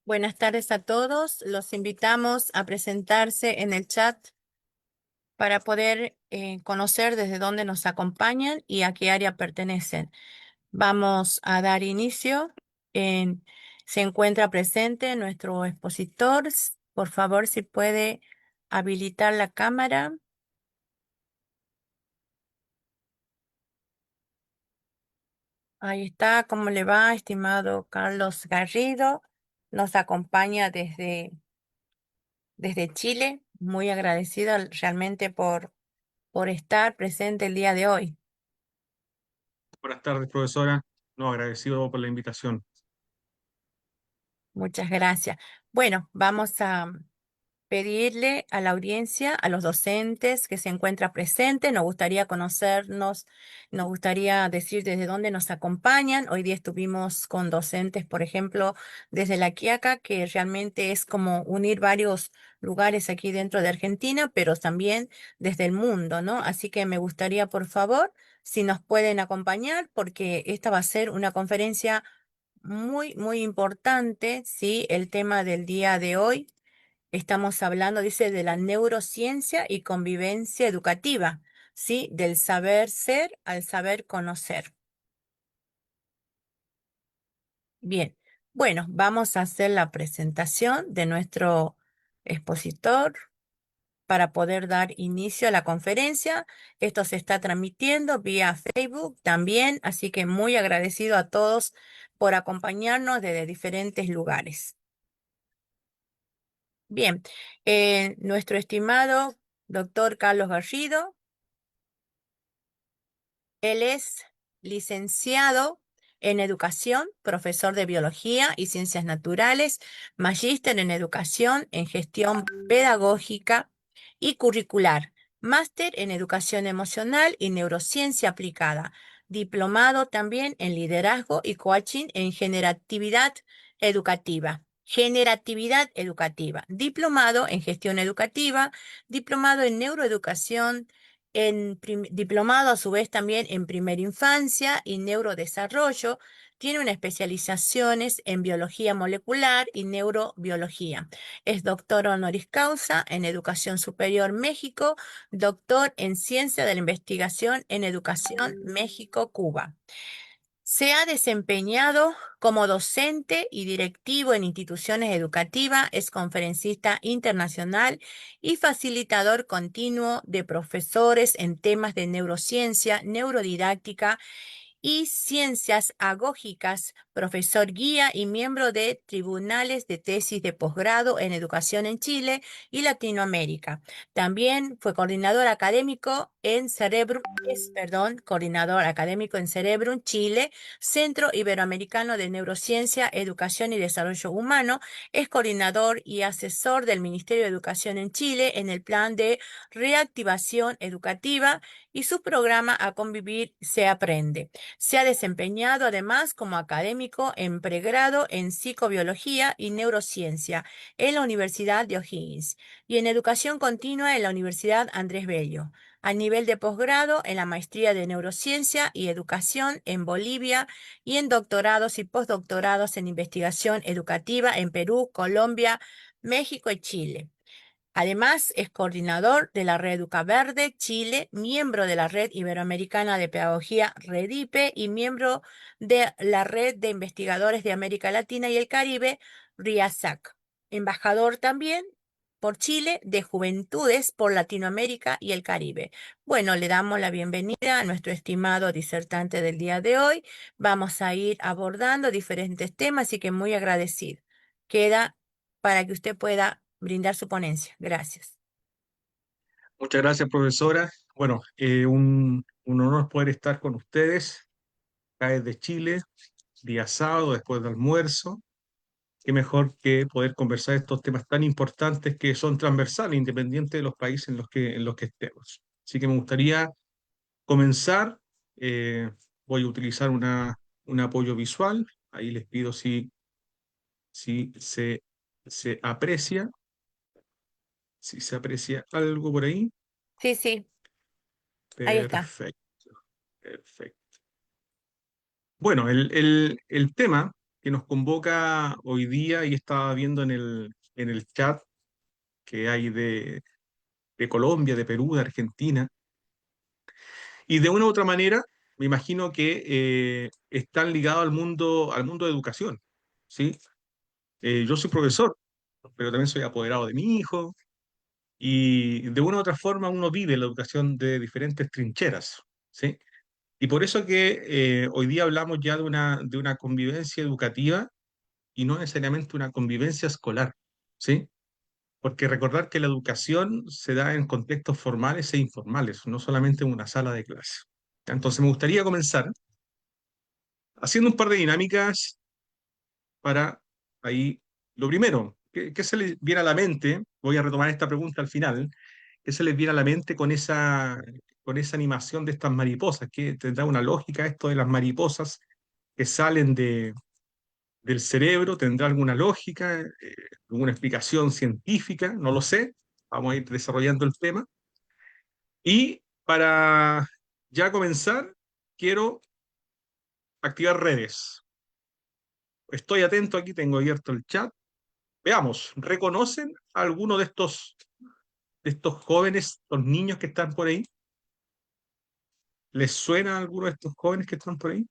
Buenas tardes a todos. Los invitamos a presentarse en el chat para poder conocer desde dónde nos acompañan y a qué área pertenecen. Vamos a dar inicio. En- Se encuentra presente nuestro expositor. Por favor, si puede habilitar la cámara. Ahí está. ¿Cómo le va, estimado Carlos Garrido? Nos acompaña desde Chile. Muy agradecida realmente por estar presente el día de hoy. Buenas tardes, profesora. No, agradecido por la invitación. Muchas gracias. Bueno, vamos a pedirle a la audiencia, a los docentes que se encuentran presentes, nos gustaría conocernos, nos gustaría decir desde dónde nos acompañan. Hoy día estuvimos con docentes, por ejemplo, desde La Quiaca, que realmente es como unir varios lugares aquí dentro de Argentina, pero también desde el mundo, ¿no? Así que me gustaría, por favor, si nos pueden acompañar, porque esta va a ser una conferencia muy importante, ¿sí? El tema del día de hoy. Estamos hablando, dice, de la neurociencia y convivencia educativa, ¿sí? Del saber ser al saber conocer. Bien, bueno, vamos a hacer la presentación de nuestro expositor para poder dar inicio a la conferencia. Esto se está transmitiendo vía Facebook también, así que muy agradecido a todos por acompañarnos desde diferentes lugares. Bien, nuestro estimado doctor Carlos Garrido. Él es licenciado en educación, profesor de biología y ciencias naturales, magíster en educación, en gestión pedagógica y curricular, máster en educación emocional y neurociencia aplicada, diplomado también en liderazgo y coaching en generatividad educativa. Generatividad educativa, diplomado en gestión educativa, diplomado en neuroeducación, diplomado a su vez también en primera infancia y neurodesarrollo. Tiene unas especializaciones en biología molecular y neurobiología. Es doctor honoris causa en Educación Superior México, doctor en Ciencia de la Investigación en Educación México-Cuba. Se ha desempeñado como docente y directivo en instituciones educativas, es conferencista internacional y facilitador continuo de profesores en temas de neurociencia, neurodidáctica y ciencias agógicas, profesor guía y miembro de tribunales de tesis de posgrado en educación en Chile y Latinoamérica. También fue coordinador académico en coordinador académico en Cerebrum, Chile, Centro Iberoamericano de Neurociencia, Educación y Desarrollo Humano. Es coordinador y asesor del Ministerio de Educación en Chile en el plan de reactivación educativa y su programa A Convivir se aprende. Se ha desempeñado además como académico en pregrado en psicobiología y neurociencia en la Universidad de O'Higgins y en educación continua en la Universidad Andrés Bello. A nivel de posgrado en la maestría de neurociencia y educación en Bolivia y en doctorados y postdoctorados en investigación educativa en Perú, Colombia, México y Chile. Además, es coordinador de la Red Educaverde Chile, miembro de la Red Iberoamericana de Pedagogía REDIPE y miembro de la Red de Investigadores de América Latina y el Caribe, RIASAC. Embajador también por Chile de Juventudes por Latinoamérica y el Caribe. Bueno, le damos la bienvenida a nuestro estimado disertante del día de hoy. Vamos a ir abordando diferentes temas, así que muy agradecido. Queda para que usted pueda brindar su ponencia. Gracias. Muchas gracias, profesora. Bueno, un honor poder estar con ustedes acá desde Chile, día sábado, después del almuerzo. Qué mejor que poder conversar estos temas tan importantes que son transversales, independiente de los países en los que estemos. Así que me gustaría comenzar. eh, Voy a utilizar un apoyo visual. Ahí les pido si se aprecia, si se aprecia algo por ahí. Sí, sí, ahí está. Perfecto, perfecto. Bueno, el tema. que nos convoca hoy día y estaba viendo en el chat que hay de Colombia, de Perú, de Argentina, y de una u otra manera me imagino que están ligados al mundo de educación, ¿sí? Yo soy profesor, pero también soy apoderado de mi hijo, y de una u otra forma uno vive la educación de diferentes trincheras, ¿sí? Y por eso que hoy día hablamos ya de una convivencia educativa y no necesariamente una convivencia escolar, ¿sí? Porque recordar que la educación se da en contextos formales e informales, no solamente en una sala de clase. Entonces me gustaría comenzar haciendo un par de dinámicas para ahí, lo primero, qué se les viene a la mente? Voy a retomar esta pregunta al final. ¿Qué se les viene a la mente con esa animación de estas mariposas? ¿Qué tendrá una lógica esto de las mariposas que salen del cerebro? ¿Tendrá alguna lógica, alguna explicación científica? No lo sé. Vamos a ir desarrollando el tema. Y para ya comenzar, quiero activar redes. Estoy atento aquí, tengo abierto el chat. Veamos, ¿reconocen a alguno de estos jóvenes, estos niños que están por ahí? ¿Les suena a alguno de estos jóvenes que están por ahí?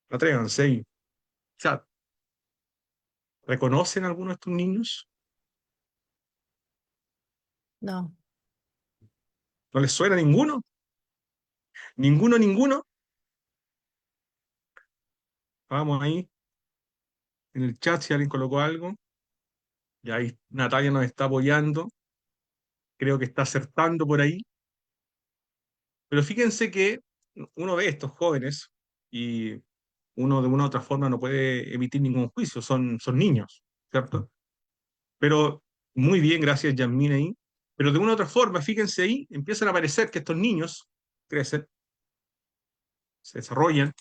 Atrévanse ahí. Chat. ¿Reconocen a alguno de estos niños? No, ¿No les suena ninguno? ¿Ninguno, ninguno? Vamos ahí en el chat si alguien colocó algo. Y ahí Natalia nos está apoyando. Creo que está acertando por ahí. Pero fíjense que uno ve a estos jóvenes y uno de una u otra forma no puede emitir ningún juicio. Son niños, ¿cierto? Pero muy bien, gracias, Yasmín ahí. Pero de una u otra forma, fíjense ahí, empiezan a aparecer que estos niños crecen, se desarrollan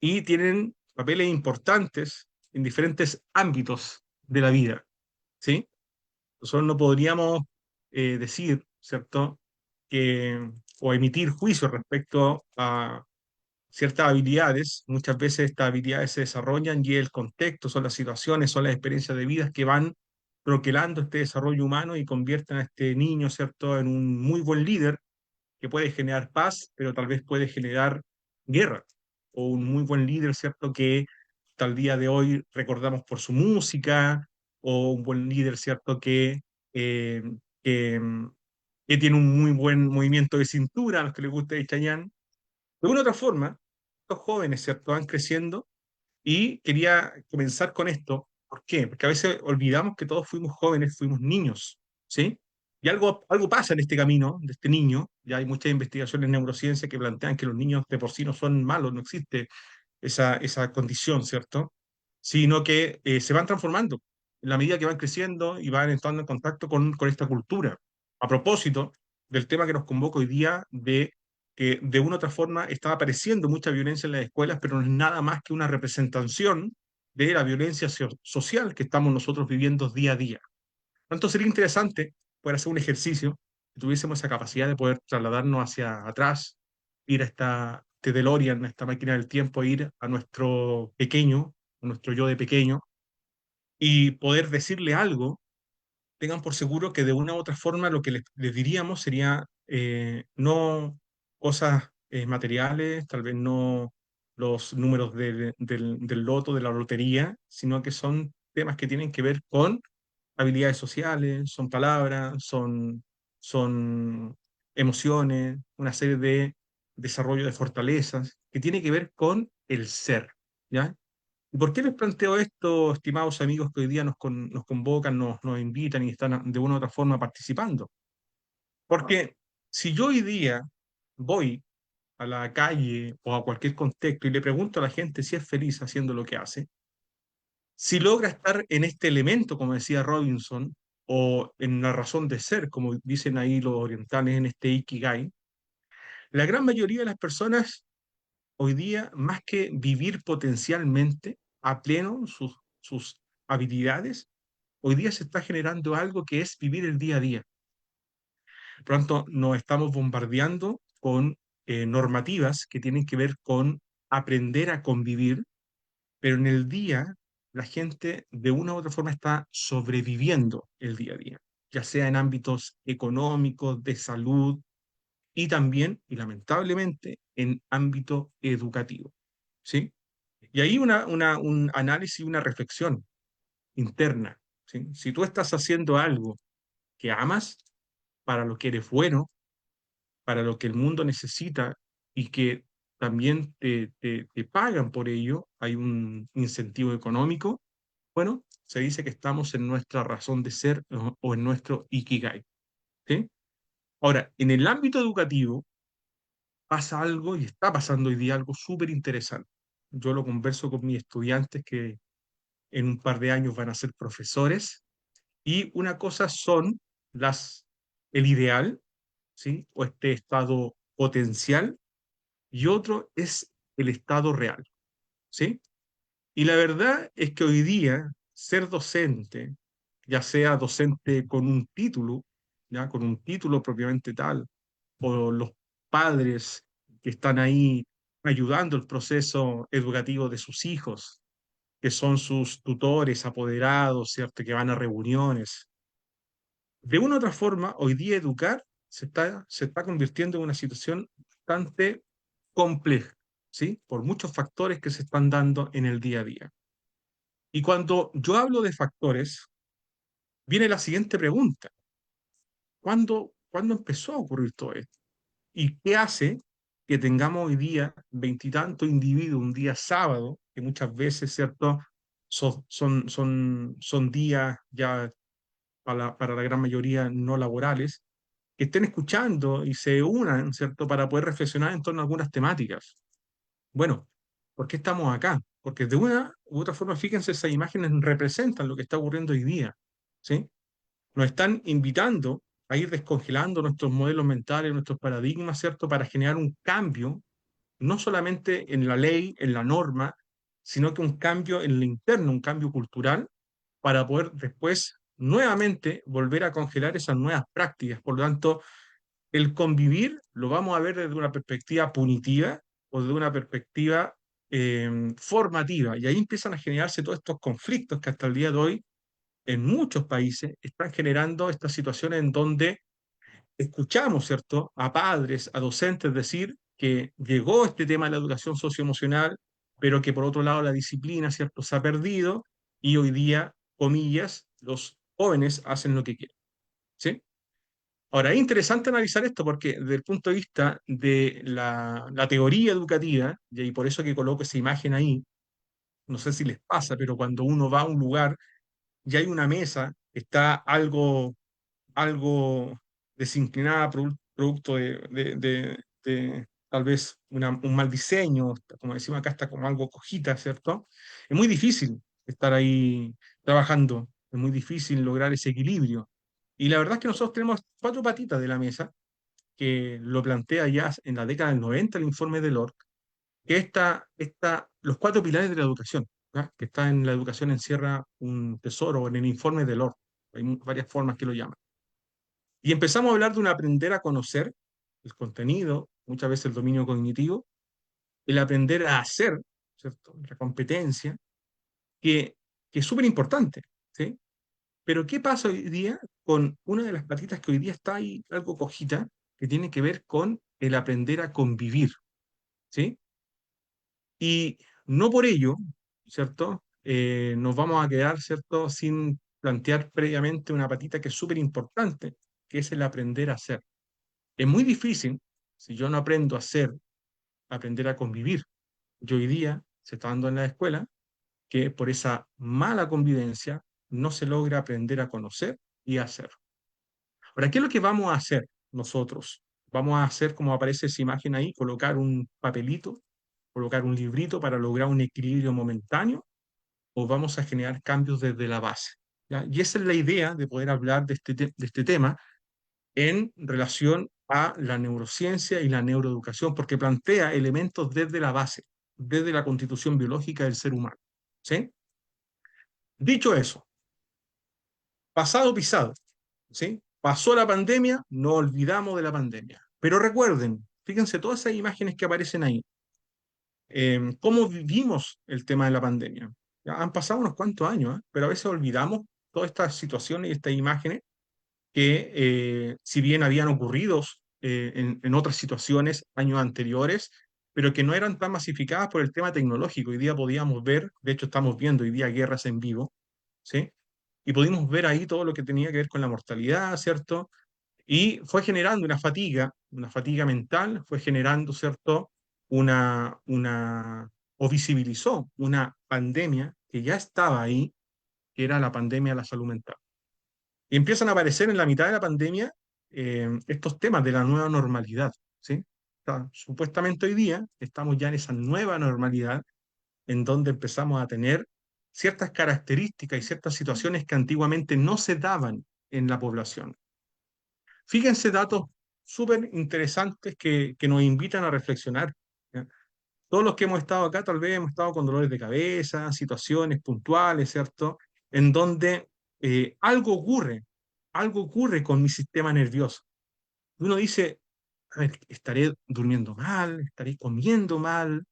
y tienen papeles importantes en diferentes ámbitos de la vida, ¿sí? Nosotros no podríamos decir, ¿cierto?, que, o emitir juicios respecto a ciertas habilidades. Muchas veces estas habilidades se desarrollan y el contexto, son las situaciones, son las experiencias de vida que van troquelando este desarrollo humano y convierten a este niño, ¿cierto?, en un muy buen líder que puede generar paz, pero tal vez puede generar guerra, o un muy buen líder, ¿cierto?, que hasta el día de hoy recordamos por su música, o un buen líder, ¿cierto?, eh, que, que tiene un muy buen movimiento de cintura, a los que les gusta el Chayanne. De una u otra forma, estos jóvenes, ¿cierto?, van creciendo y quería comenzar con esto. ¿Por qué? Porque a veces olvidamos que todos fuimos jóvenes, fuimos niños, ¿sí? Y algo pasa en este camino de este niño. Ya hay muchas investigaciones en neurociencia que plantean que los niños de por sí no son malos, no existe esa condición, ¿cierto? Sino que se van transformando en la medida que van creciendo y van entrando en contacto con esta cultura. A propósito del tema que nos convoca hoy día de que de una u otra forma está apareciendo mucha violencia en las escuelas, pero no es nada más que una representación de la violencia social que estamos nosotros viviendo día a día. Tanto sería interesante poder hacer un ejercicio, que tuviésemos esa capacidad de poder trasladarnos hacia atrás, ir a este DeLorean, a esta máquina del tiempo, ir a nuestro pequeño, a nuestro yo de pequeño, y poder decirle algo. Tengan por seguro que de una u otra forma lo que les diríamos sería no cosas materiales, tal vez no los números del loto, de la lotería, sino que son temas que tienen que ver con habilidades sociales, son palabras, son emociones, una serie de desarrollo de fortalezas que tiene que ver con el ser, ¿ya? ¿Y por qué les planteo esto, estimados amigos que hoy día nos convocan, nos invitan y están de una u otra forma participando? Porque si yo hoy día voy a la calle o a cualquier contexto y le pregunto a la gente si es feliz haciendo lo que hace, si logra estar en este elemento, como decía Robinson, o en la razón de ser, como dicen ahí los orientales en este Ikigai, la gran mayoría de las personas hoy día, más que vivir potencialmente a pleno sus habilidades, hoy día se está generando algo que es vivir el día a día. Por lo tanto, nos estamos bombardeando con normativas que tienen que ver con aprender a convivir, pero en el día la gente de una u otra forma está sobreviviendo el día a día, ya sea en ámbitos económicos, de salud y también, y lamentablemente, en ámbito educativo, ¿sí? Y ahí un análisis, una reflexión interna, ¿sí? Si tú estás haciendo algo que amas, para lo que eres bueno, para lo que el mundo necesita y que también te pagan por ello, hay un incentivo económico, bueno, se dice que estamos en nuestra razón de ser o en nuestro ikigai, ¿sí? Ahora, en el ámbito educativo pasa algo y está pasando hoy día algo súper interesante. Yo lo converso con mis estudiantes que en un par de años van a ser profesores y una cosa son el ideal, ¿sí? O este estado potencial y otro es el estado real, ¿sí? Y la verdad es que hoy día ser docente, ya sea docente con un título, ya con un título propiamente tal, o los padres que están ahí ayudando el proceso educativo de sus hijos, que son sus tutores, apoderados, ¿cierto? Que van a reuniones. De una u otra forma, hoy día educar se está convirtiendo en una situación bastante compleja, ¿sí? Por muchos factores que se están dando en el día a día. Y cuando yo hablo de factores, viene la siguiente pregunta. ¿Cuándo empezó a ocurrir todo esto? ¿Y qué hace que tengamos hoy día veintitantos individuos, un día sábado, que muchas veces, ¿cierto? Son días ya para la gran mayoría no laborales, que estén escuchando y se unan, ¿cierto? Para poder reflexionar en torno a algunas temáticas. Bueno, ¿por qué estamos acá? Porque de una u otra forma, fíjense, esas imágenes representan lo que está ocurriendo hoy día, ¿sí? Nos están invitando a ir descongelando nuestros modelos mentales, nuestros paradigmas, ¿cierto? Para generar un cambio, no solamente en la ley, en la norma, sino que un cambio en lo interno, un cambio cultural, para poder después nuevamente volver a congelar esas nuevas prácticas. Por lo tanto, el convivir lo vamos a ver desde una perspectiva punitiva o desde una perspectiva formativa. Y ahí empiezan a generarse todos estos conflictos que hasta el día de hoy en muchos países están generando estas situaciones en donde escuchamos, ¿cierto?, a padres, a docentes decir que llegó este tema de la educación socioemocional, pero que por otro lado la disciplina, ¿cierto?, se ha perdido y hoy día, comillas, los jóvenes hacen lo que quieren, ¿sí? Ahora, es interesante analizar esto porque desde el punto de vista de la teoría educativa, y ahí por eso que coloco esa imagen ahí, no sé si les pasa, pero cuando uno va a un lugar y hay una mesa, está algo desinclinada, producto de tal vez un mal diseño, como decimos acá, está como algo cojita, ¿cierto? Es muy difícil estar ahí trabajando, es muy difícil lograr ese equilibrio. Y la verdad es que nosotros tenemos cuatro patitas de la mesa, que lo plantea ya en la década del 90 el informe de Lord, que los cuatro pilares de la educación, ¿ya? Que está en la educación encierra un tesoro en el informe de Lord. Hay varias formas que lo llaman. Y empezamos a hablar de un aprender a conocer el contenido, muchas veces el dominio cognitivo, el aprender a hacer, ¿cierto? La competencia, que, que es súper importante, ¿sí? Pero ¿qué pasa hoy día con una de las patitas que hoy día está ahí algo cojita, que tiene que ver con el aprender a convivir, ¿sí? Y no por ello, ¿cierto? Nos vamos a quedar, ¿cierto? Sin plantear previamente una patita que es súper importante, que es el aprender a hacer. Es muy difícil, si yo no aprendo a hacer, aprender a convivir. Yo hoy día se está dando en la escuela que por esa mala convivencia no se logra aprender a conocer y a hacer. Ahora, ¿qué es lo que vamos a hacer nosotros? Vamos a hacer, como aparece esa imagen ahí, colocar un papelito, colocar un librito para lograr un equilibrio momentáneo, o vamos a generar cambios desde la base. ¿Ya? Y esa es la idea de poder hablar de este tema en relación a la neurociencia y la neuroeducación, porque plantea elementos desde la base, desde la constitución biológica del ser humano. ¿Sí? Dicho eso, pasado pisado, ¿sí? Pasó la pandemia, no olvidamos de la pandemia. Pero recuerden, Fíjense todas esas imágenes que aparecen ahí. ¿Cómo vivimos el tema de la pandemia? Ya han pasado unos cuantos años, pero a veces olvidamos todas estas situaciones y estas imágenes que, si bien habían ocurrido en otras situaciones años anteriores, pero que no eran tan masificadas por el tema tecnológico. Hoy día podíamos ver, de hecho estamos viendo hoy día guerras en vivo, ¿sí? Y pudimos ver ahí todo lo que tenía que ver con la mortalidad, ¿cierto? Y fue generando una fatiga mental, fue generando, ¿cierto? O visibilizó una pandemia que ya estaba ahí, que era la pandemia de la salud mental. Y empiezan a aparecer en la mitad de la pandemia estos temas de la nueva normalidad, ¿sí? Supuestamente hoy día estamos ya en esa nueva normalidad en donde empezamos a tener ciertas características y ciertas situaciones que antiguamente no se daban en la población. Fíjense datos súper interesantes que nos invitan a reflexionar. ¿Ya? Todos los que hemos estado acá tal vez hemos estado con dolores de cabeza, situaciones puntuales, ¿cierto? En donde algo ocurre con mi sistema nervioso. Uno dice, a ver, estaré durmiendo mal, estaré comiendo mal.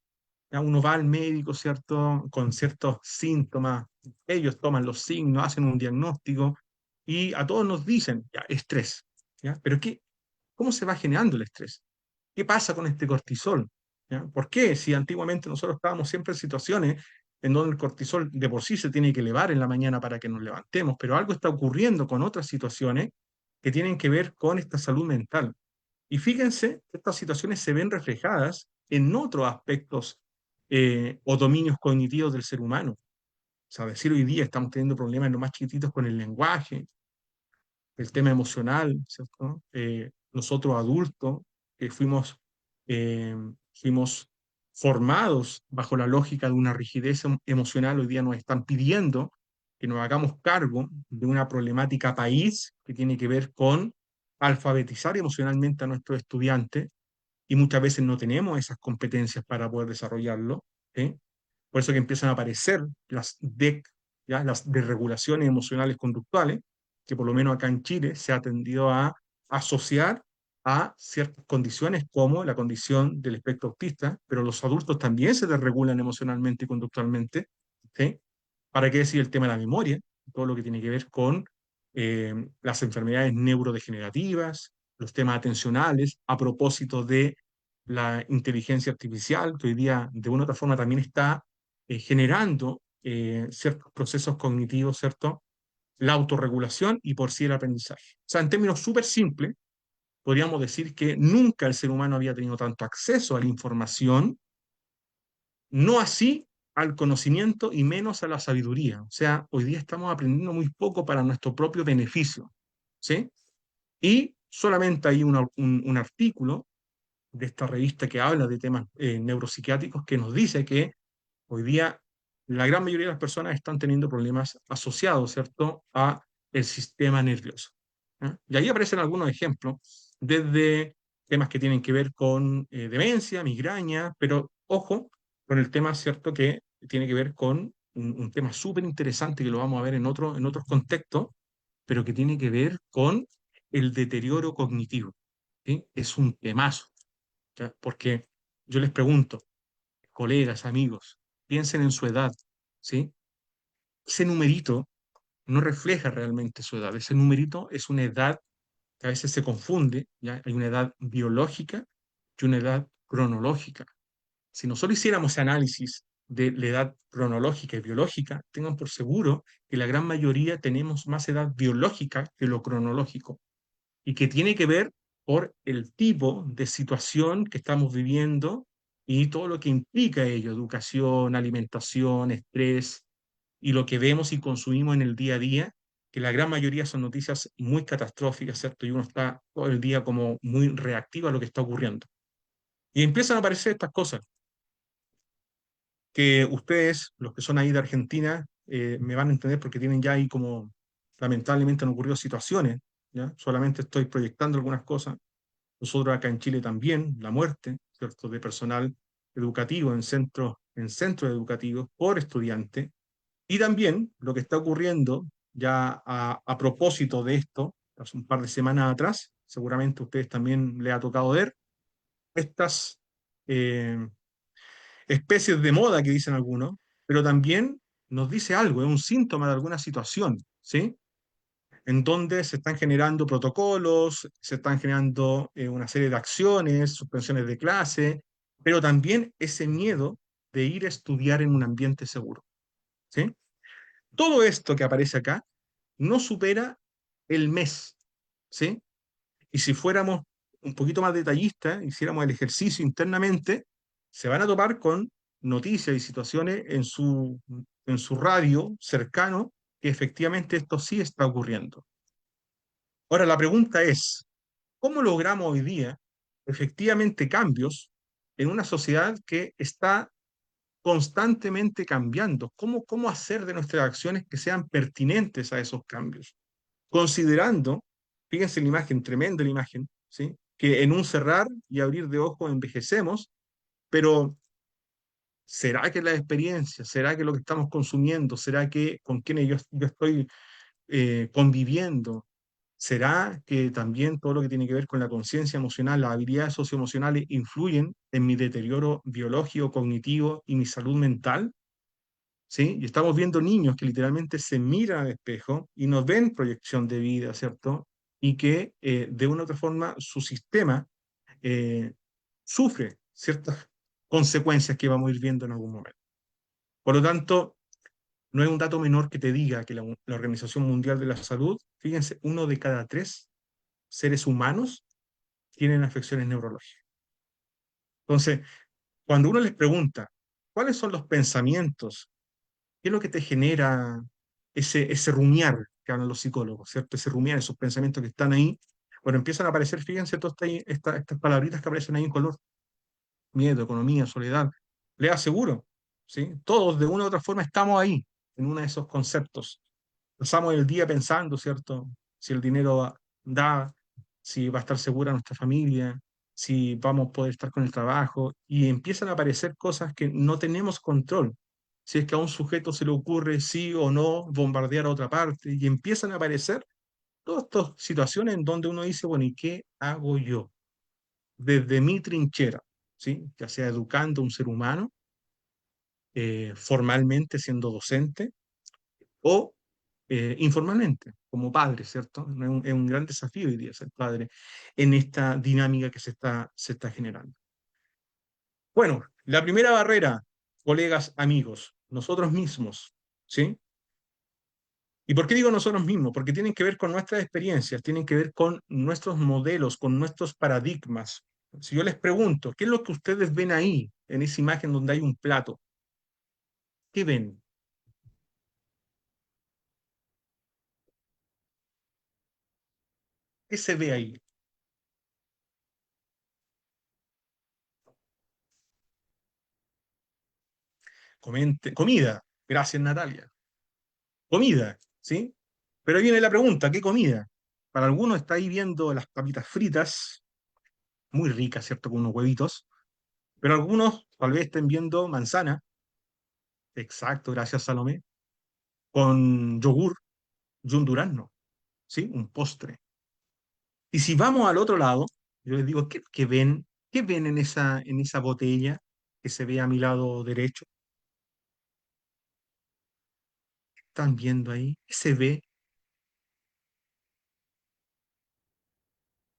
Ya uno va al médico, ¿cierto? Con ciertos síntomas. Ellos toman los signos, hacen un diagnóstico y a todos nos dicen, ya, estrés. ¿Ya? Pero ¿qué, cómo se va generando el estrés? ¿Qué pasa con este cortisol? ¿Ya? ¿Por qué? Si antiguamente nosotros estábamos siempre en situaciones en donde el cortisol de por sí se tiene que elevar en la mañana para que nos levantemos, pero algo está ocurriendo con otras situaciones que tienen que ver con esta salud mental. Y fíjense que estas situaciones se ven reflejadas en otros aspectos o dominios cognitivos del ser humano. O sea, decir hoy día estamos teniendo problemas en los más chiquititos con el lenguaje, el tema emocional, ¿cierto? Nosotros adultos que eh, fuimos formados bajo la lógica de una rigidez emocional, hoy día nos están pidiendo que nos hagamos cargo de una problemática país que tiene que ver con alfabetizar emocionalmente a nuestros estudiantes y muchas veces no tenemos esas competencias para poder desarrollarlo. ¿Sí? Por eso que empiezan a aparecer las DEC, ¿ya? Las desregulaciones emocionales conductuales, que por lo menos acá en Chile se ha tendido a asociar a ciertas condiciones como la condición del espectro autista, pero los adultos también se desregulan emocionalmente y conductualmente. ¿Sí? ¿Para qué decir el tema de la memoria? Todo lo que tiene que ver con las enfermedades neurodegenerativas, los temas atencionales, a propósito de la inteligencia artificial, que hoy día de una u otra forma también está generando ciertos procesos cognitivos, ¿cierto? La autorregulación y por sí el aprendizaje. O sea, en términos súper simples, podríamos decir que nunca el ser humano había tenido tanto acceso a la información, no así al conocimiento y menos a la sabiduría. O sea, hoy día estamos aprendiendo muy poco para nuestro propio beneficio, ¿sí? Y solamente hay un artículo de esta revista que habla de temas neuropsiquiátricos que nos dice que hoy día la gran mayoría de las personas están teniendo problemas asociados, ¿cierto?, a el sistema nervioso. ¿Ya? Y ahí aparecen algunos ejemplos, desde temas que tienen que ver con demencia, migraña, pero ojo con el tema, ¿cierto?, que tiene que ver con un tema súper interesante que lo vamos a ver en otros contextos, pero que tiene que ver con el deterioro cognitivo. ¿Sí? Es un temazo, ¿ya? Porque yo les pregunto, colegas, amigos, piensen en su edad, ¿sí? Ese numerito no refleja realmente su edad. Ese numerito es una edad que a veces se confunde, ¿ya? Hay una edad biológica y una edad cronológica. Si nosotros hiciéramos ese análisis de la edad cronológica y biológica, tengan por seguro que la gran mayoría tenemos más edad biológica que lo cronológico y que tiene que ver por el tipo de situación que estamos viviendo y todo lo que implica ello, educación, alimentación, estrés y lo que vemos y consumimos en el día a día, que la gran mayoría son noticias muy catastróficas, ¿cierto? Y uno está todo el día como muy reactivo a lo que está ocurriendo. Y empiezan a aparecer estas cosas que ustedes, los que son ahí de Argentina, me van a entender porque tienen ya ahí como, lamentablemente han ocurrido situaciones, ¿ya? Solamente estoy proyectando algunas cosas. Nosotros acá en Chile también, la muerte, ¿cierto?, de personal educativo en centros educativos por estudiante. Y también lo que está ocurriendo ya a propósito de esto, hace un par de semanas atrás, seguramente a ustedes también les ha tocado ver, estas eh, especies de moda que dicen algunos, pero también nos dice algo, es un síntoma de alguna situación, ¿sí? En donde se están generando protocolos, se están generando una serie de acciones, suspensiones de clase, pero también ese miedo de ir a estudiar en un ambiente seguro, ¿sí? Todo esto que aparece acá no supera el mes, ¿sí? Y si fuéramos un poquito más detallistas, hiciéramos el ejercicio internamente, se van a topar con noticias y situaciones en su radio cercano que efectivamente esto sí está ocurriendo. Ahora, la pregunta es, ¿cómo logramos hoy día efectivamente cambios en una sociedad que está constantemente cambiando? ¿Cómo hacer de nuestras acciones que sean pertinentes a esos cambios? Considerando, fíjense la imagen, tremenda la imagen, ¿sí? Que en un cerrar y abrir de ojos envejecemos, pero ¿será que la experiencia, será que lo que estamos consumiendo, será que con quienes yo estoy conviviendo, será que también todo lo que tiene que ver con la conciencia emocional, las habilidades socioemocionales influyen en mi deterioro biológico, cognitivo y mi salud mental? ¿Sí? Y estamos viendo niños que literalmente se miran al espejo y nos ven proyección de vida, ¿cierto? Y que de una u otra forma su sistema eh, sufre ciertas consecuencias que vamos a ir viendo en algún momento. Por lo tanto, no es un dato menor que te diga que la Organización Mundial de la Salud, fíjense, 1 de cada 3 seres humanos tienen afecciones neurológicas. Entonces, cuando uno les pregunta, ¿cuáles son los pensamientos? ¿Qué es lo que te genera ese rumiar que hablan los psicólogos, ¿cierto? Ese rumiar, esos pensamientos que están ahí. Bueno, empiezan a aparecer, fíjense, todas estas palabritas que aparecen ahí en color. Miedo, economía, soledad. Les aseguro, ¿sí? Todos de una u otra forma estamos ahí, en uno de esos conceptos. Pasamos el día pensando, ¿cierto? Si el dinero da, si va a estar segura nuestra familia, si vamos a poder estar con el trabajo, y empiezan a aparecer cosas que no tenemos control. Si es que a un sujeto se le ocurre sí o no bombardear a otra parte, y empiezan a aparecer todas estas situaciones en donde uno dice, bueno, ¿y qué hago yo? Desde mi trinchera, ¿sí? Ya sea educando a un ser humano, formalmente siendo docente, o informalmente, como padre, ¿cierto? Es un gran desafío hoy día ser padre en esta dinámica que se está generando. Bueno, la primera barrera, colegas, amigos, nosotros mismos, ¿sí? ¿Y por qué digo nosotros mismos? Porque tienen que ver con nuestras experiencias, tienen que ver con nuestros modelos, con nuestros paradigmas. Si yo les pregunto, ¿qué es lo que ustedes ven ahí, en esa imagen donde hay un plato? ¿Qué ven? ¿Qué se ve ahí? Comida. Gracias, Natalia. Comida, ¿sí? Pero ahí viene la pregunta, ¿qué comida? Para algunos está ahí viendo las papitas fritas, muy ricas, ¿cierto? Con unos huevitos, pero algunos tal vez estén viendo manzana, exacto, gracias Salomé, con yogur y un durazno, ¿sí? Un postre. Y si vamos al otro lado, yo les digo, ¿qué ven? ¿Qué ven en esa botella que se ve a mi lado derecho? ¿Qué están viendo ahí? ¿Qué se ve?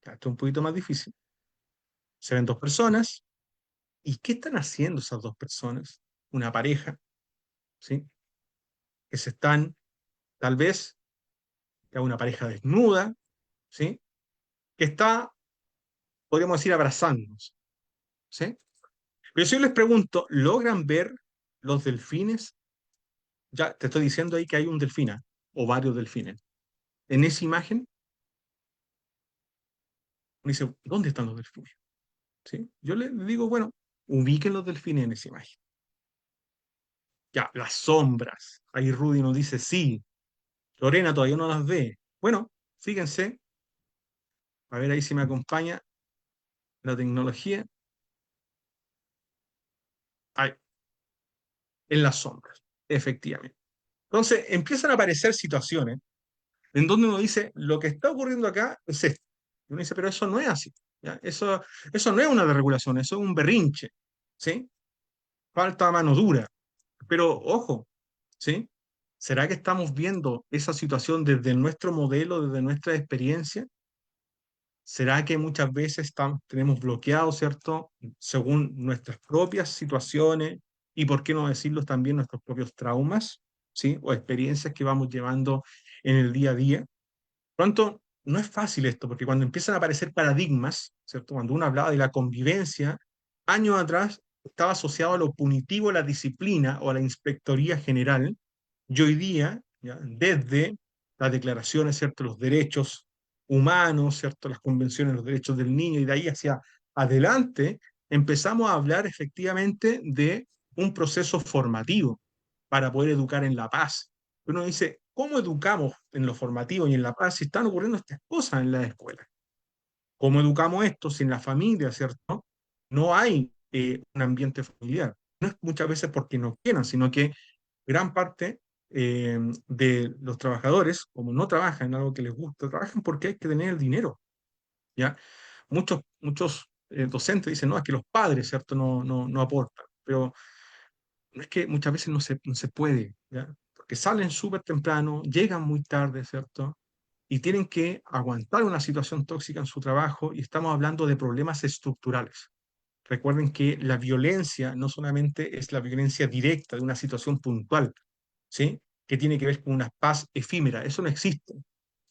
Ya, esto es un poquito más difícil. Se ven dos personas. ¿Y qué están haciendo esas dos personas? Una pareja, ¿sí? Que se están, tal vez, ya una pareja desnuda, ¿sí? Que está, podríamos decir, abrazándonos, ¿sí? Pero si yo les pregunto, ¿logran ver los delfines? Ya te estoy diciendo ahí que hay un delfina o varios delfines. En esa imagen, uno dice, ¿dónde están los delfines? ¿Sí? Yo les digo, bueno, ubiquen los delfines en esa imagen. Ya, las sombras. Ahí Rudy nos dice, sí, Lorena todavía no las ve. Bueno, fíjense, a ver ahí si me acompaña la tecnología. Ahí, en las sombras, efectivamente. Entonces, empiezan a aparecer situaciones en donde uno dice, lo que está ocurriendo acá es esto. Y uno dice, pero eso no es así. ¿ya? Eso no es una desregulación, eso es un berrinche, ¿sí? Falta mano dura. Pero ojo, ¿sí? ¿Será que estamos viendo esa situación desde nuestro modelo, desde nuestra experiencia? ¿Será que muchas veces tenemos bloqueado, ¿cierto? Según nuestras propias situaciones y, por qué no decirlo, también nuestros propios traumas, ¿sí? O experiencias que vamos llevando en el día a día. Pronto, no es fácil esto, porque cuando empiezan a aparecer paradigmas, ¿cierto? Cuando uno hablaba de la convivencia, años atrás estaba asociado a lo punitivo, a la disciplina o a la inspectoría general, y hoy día, ¿ya? Desde las declaraciones, ¿cierto? Los derechos humanos, ¿cierto? Las convenciones de los derechos del niño, y de ahí hacia adelante, empezamos a hablar efectivamente de un proceso formativo para poder educar en la paz. Uno dice, ¿cómo educamos en lo formativo y en la paz si están ocurriendo estas cosas en la escuela? ¿Cómo educamos esto si en la familia, ¿cierto? No hay un ambiente familiar. No es muchas veces porque no quieran, sino que gran parte de los trabajadores, como no trabajan en algo que les gusta, trabajan porque hay que tener el dinero, ¿ya? Muchos docentes dicen, no, es que los padres, ¿cierto? No aportan, pero no es que muchas veces no se puede, ¿ya? Porque salen súper temprano, llegan muy tarde, ¿cierto? Y tienen que aguantar una situación tóxica en su trabajo y estamos hablando de problemas estructurales. Recuerden que la violencia no solamente es la violencia directa de una situación puntual, ¿sí? Que tiene que ver con una paz efímera. Eso no existe.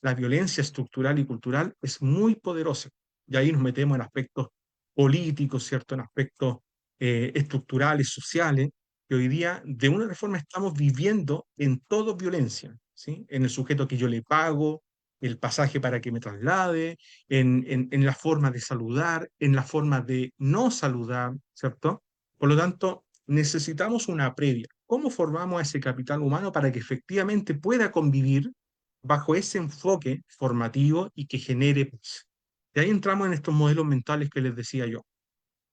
La violencia estructural y cultural es muy poderosa. Y ahí nos metemos en aspectos políticos, ¿cierto? En aspectos estructurales, sociales, que hoy día de una forma estamos viviendo en todo violencia, ¿sí? En el sujeto que yo le pago, el pasaje para que me traslade, en la forma de saludar, en la forma de no saludar, ¿cierto? Por lo tanto, necesitamos una previa. ¿Cómo formamos a ese capital humano para que efectivamente pueda convivir bajo ese enfoque formativo y que genere paz? Y ahí entramos en estos modelos mentales que les decía yo,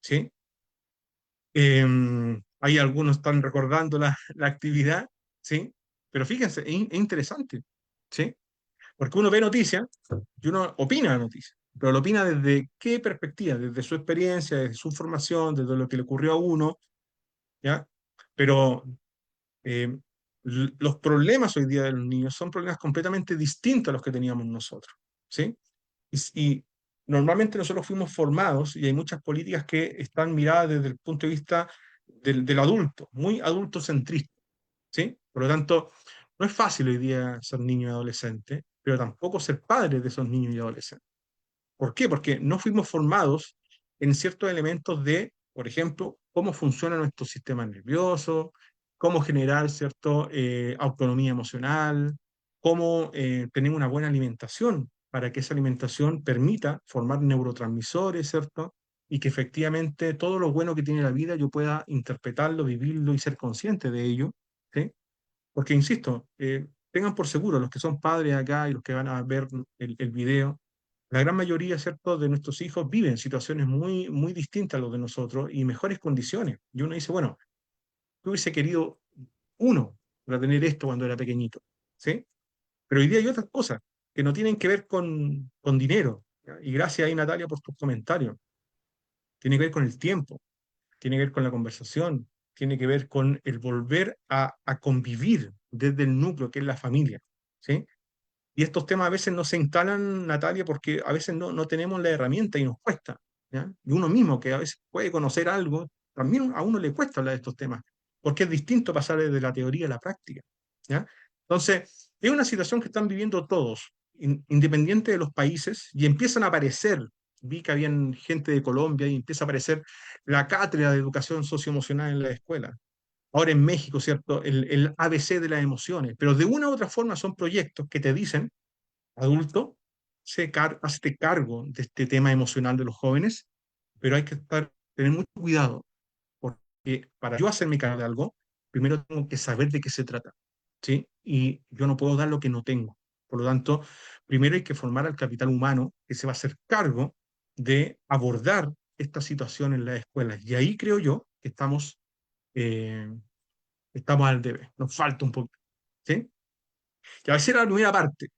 ¿sí? Ahí algunos están recordando la actividad, ¿sí? Pero fíjense, es interesante, ¿sí? Porque uno ve noticias y uno opina la noticia, pero lo opina desde qué perspectiva, desde su experiencia, desde su formación, desde lo que le ocurrió a uno, ¿ya? Pero eh, los problemas hoy día de los niños son problemas completamente distintos a los que teníamos nosotros, ¿sí? Y normalmente nosotros fuimos formados y hay muchas políticas que están miradas desde el punto de vista del adulto, muy adultocentrista, ¿sí? Por lo tanto, no es fácil hoy día ser niño y adolescente, pero tampoco ser padre de esos niños y adolescentes. ¿Por qué? Porque no fuimos formados en ciertos elementos de, por ejemplo, cómo funciona nuestro sistema nervioso, cómo generar cierta autonomía emocional, cómo tener una buena alimentación para que esa alimentación permita formar neurotransmisores, ¿cierto? Y que efectivamente todo lo bueno que tiene la vida yo pueda interpretarlo, vivirlo y ser consciente de ello, ¿sí? Porque, insisto, tengan por seguro los que son padres acá y los que van a ver el video, la gran mayoría, ¿cierto?, de nuestros hijos viven situaciones muy, muy distintas a los de nosotros y mejores condiciones. Y uno dice, bueno, yo hubiese querido uno para tener esto cuando era pequeñito, ¿sí? Pero hoy día hay otras cosas que no tienen que ver con dinero. ¿Ya? Y gracias ahí, Natalia, por tus comentarios. Tiene que ver con el tiempo, tiene que ver con la conversación, tiene que ver con el volver a convivir desde el núcleo que es la familia, ¿sí? Y estos temas a veces no se instalan, Natalia, porque a veces no tenemos la herramienta y nos cuesta, ¿ya? Y uno mismo que a veces puede conocer algo, también a uno le cuesta hablar de estos temas, porque es distinto pasar desde la teoría a la práctica, ¿ya? Entonces, es una situación que están viviendo todos, independiente de los países, y empiezan a aparecer, vi que habían gente de Colombia y empieza a aparecer la cátedra de educación socioemocional en la escuela. Ahora en México, ¿cierto? El ABC de las emociones, pero de una u otra forma son proyectos que te dicen adulto, hazte cargo de este tema emocional de los jóvenes, pero hay que tener mucho cuidado, porque para yo hacerme cargo de algo, primero tengo que saber de qué se trata, ¿sí? Y yo no puedo dar lo que no tengo. Por lo tanto, primero hay que formar al capital humano que se va a hacer cargo de abordar esta situación en las escuelas. Y ahí creo yo que eh, estamos al debe, nos falta un poco, ¿sí? Que a veces era la primera parte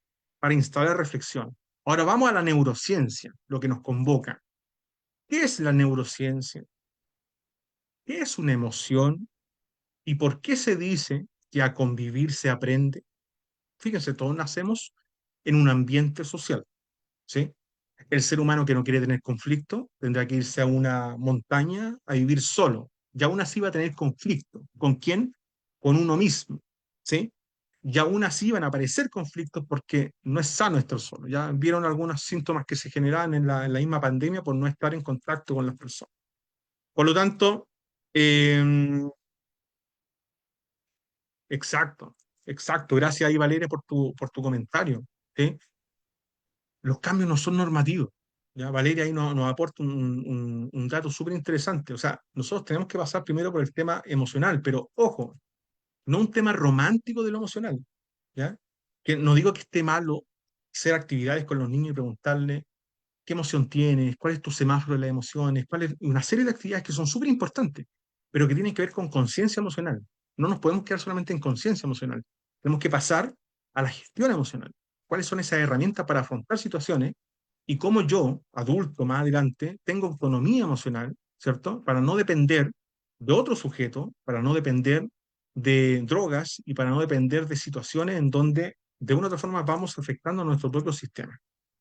para instalar reflexión. Ahora vamos a la neurociencia, lo que nos convoca. ¿Qué es la neurociencia? ¿Qué es una emoción? ¿Y por qué se dice que a convivir se aprende? Fíjense, todos nacemos en un ambiente social, ¿sí? El ser humano que no quiere tener conflicto tendrá que irse a una montaña a vivir solo. Y aún así va a tener conflicto. ¿Con quién? Con uno mismo, ¿sí? Y aún así van a aparecer conflictos porque no es sano estar solo. Ya vieron algunos síntomas que se generaban en la misma pandemia por no estar en contacto con las personas. Por lo tanto, eh, exacto, exacto. Gracias ahí, Valeria, por tu comentario, ¿sí? Los cambios no son normativos. ¿Ya? Valeria ahí nos aporta un dato súper interesante. O sea, nosotros tenemos que pasar primero por el tema emocional, pero ojo, no un tema romántico de lo emocional. ¿Ya? Que no digo que esté malo hacer actividades con los niños y preguntarle qué emoción tienes, cuál es tu semáforo de las emociones, cuál es una serie de actividades que son súper importantes, pero que tienen que ver con conciencia emocional. No nos podemos quedar solamente en conciencia emocional. Tenemos que pasar a la gestión emocional. ¿Cuáles son esas herramientas para afrontar situaciones y cómo yo, adulto más adelante, tengo autonomía emocional, ¿cierto? Para no depender de otro sujeto, para no depender de drogas y para no depender de situaciones en donde de una u otra forma vamos afectando a nuestro propio sistema,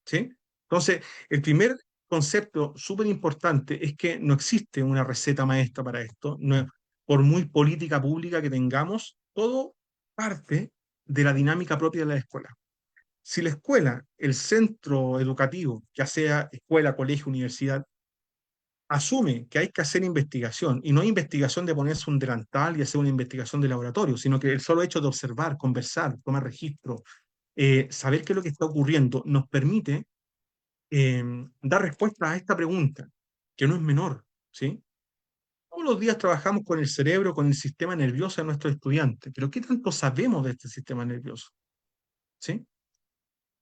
¿sí? Entonces, el primer concepto súper importante es que no existe una receta maestra para esto, no, por muy política pública que tengamos, todo parte de la dinámica propia de la escuela. Si la escuela, el centro educativo, ya sea escuela, colegio, universidad, asume que hay que hacer investigación, y no investigación de ponerse un delantal y hacer una investigación de laboratorio, sino que el solo hecho de observar, conversar, tomar registro, saber qué es lo que está ocurriendo, nos permite eh, dar respuesta a esta pregunta, que no es menor, ¿sí? Todos los días trabajamos con el cerebro, con el sistema nervioso de nuestros estudiantes, pero ¿qué tanto sabemos de este sistema nervioso? ¿Sí?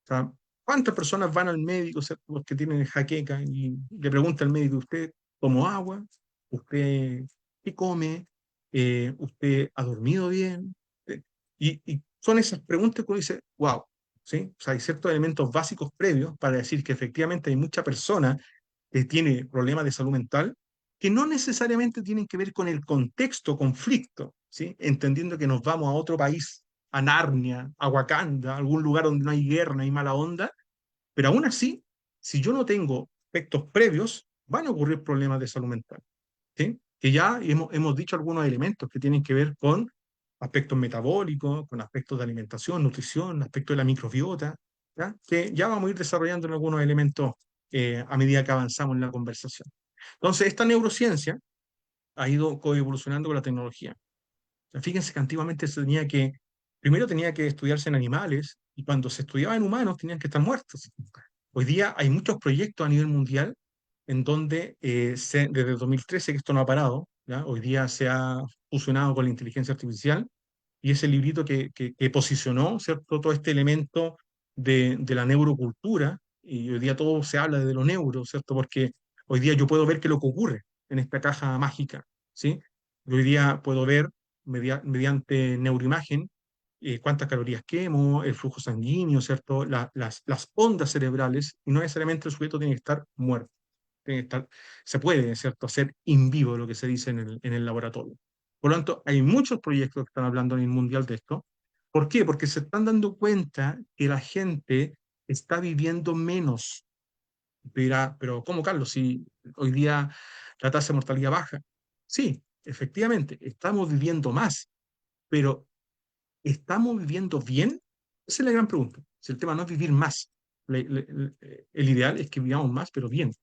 O sea, ¿cuántas personas van al médico, ¿cierto? Porque tienen jaqueca y le pregunta al médico, ¿usted tomó agua? ¿Usted qué come? ¿Usted ha dormido bien? Y son esas preguntas que uno dice, wow, ¿sí? O sea, hay ciertos elementos básicos previos para decir que efectivamente hay mucha persona que tiene problemas de salud mental que no necesariamente tienen que ver con el contexto conflicto, ¿sí? Entendiendo que nos vamos a otro país, a Narnia, a Wakanda, a algún lugar donde no hay guerra, no hay mala onda, pero aún así, si yo no tengo aspectos previos, van a ocurrir problemas de salud mental, ¿sí? Que ya hemos dicho algunos elementos que tienen que ver con aspectos metabólicos, con aspectos de alimentación, nutrición, aspectos de la microbiota, ¿ya? Que ya vamos a ir desarrollando en algunos elementos a medida que avanzamos en la conversación. Entonces, esta neurociencia ha ido coevolucionando con la tecnología. Fíjense que antiguamente primero tenía que estudiarse en animales y cuando se estudiaba en humanos tenían que estar muertos. Hoy día hay muchos proyectos a nivel mundial en donde desde el 2013 que esto no ha parado, ¿ya? Hoy día se ha fusionado con la inteligencia artificial y ese librito que posicionó, ¿cierto? Todo este elemento de la neurocultura, y hoy día todo se habla de lo neuro, ¿cierto? Porque hoy día yo puedo ver qué es lo que ocurre en esta caja mágica, ¿sí? Hoy día puedo ver mediante neuroimagen cuántas calorías quemo, el flujo sanguíneo, ¿cierto? Las ondas cerebrales, y no necesariamente el sujeto tiene que estar muerto. Tiene que estar, se puede, ¿cierto?, hacer in vivo, lo que se dice en el laboratorio. Por lo tanto, hay muchos proyectos que están hablando a nivel mundial de esto. ¿Por qué? Porque se están dando cuenta que la gente está viviendo menos. Dirá, pero ¿cómo, Carlos? Si hoy día la tasa de mortalidad baja. Sí, efectivamente, estamos viviendo más, pero ¿estamos viviendo bien? Esa es la gran pregunta. Si el tema no es vivir más, el ideal es que vivamos más, pero bien.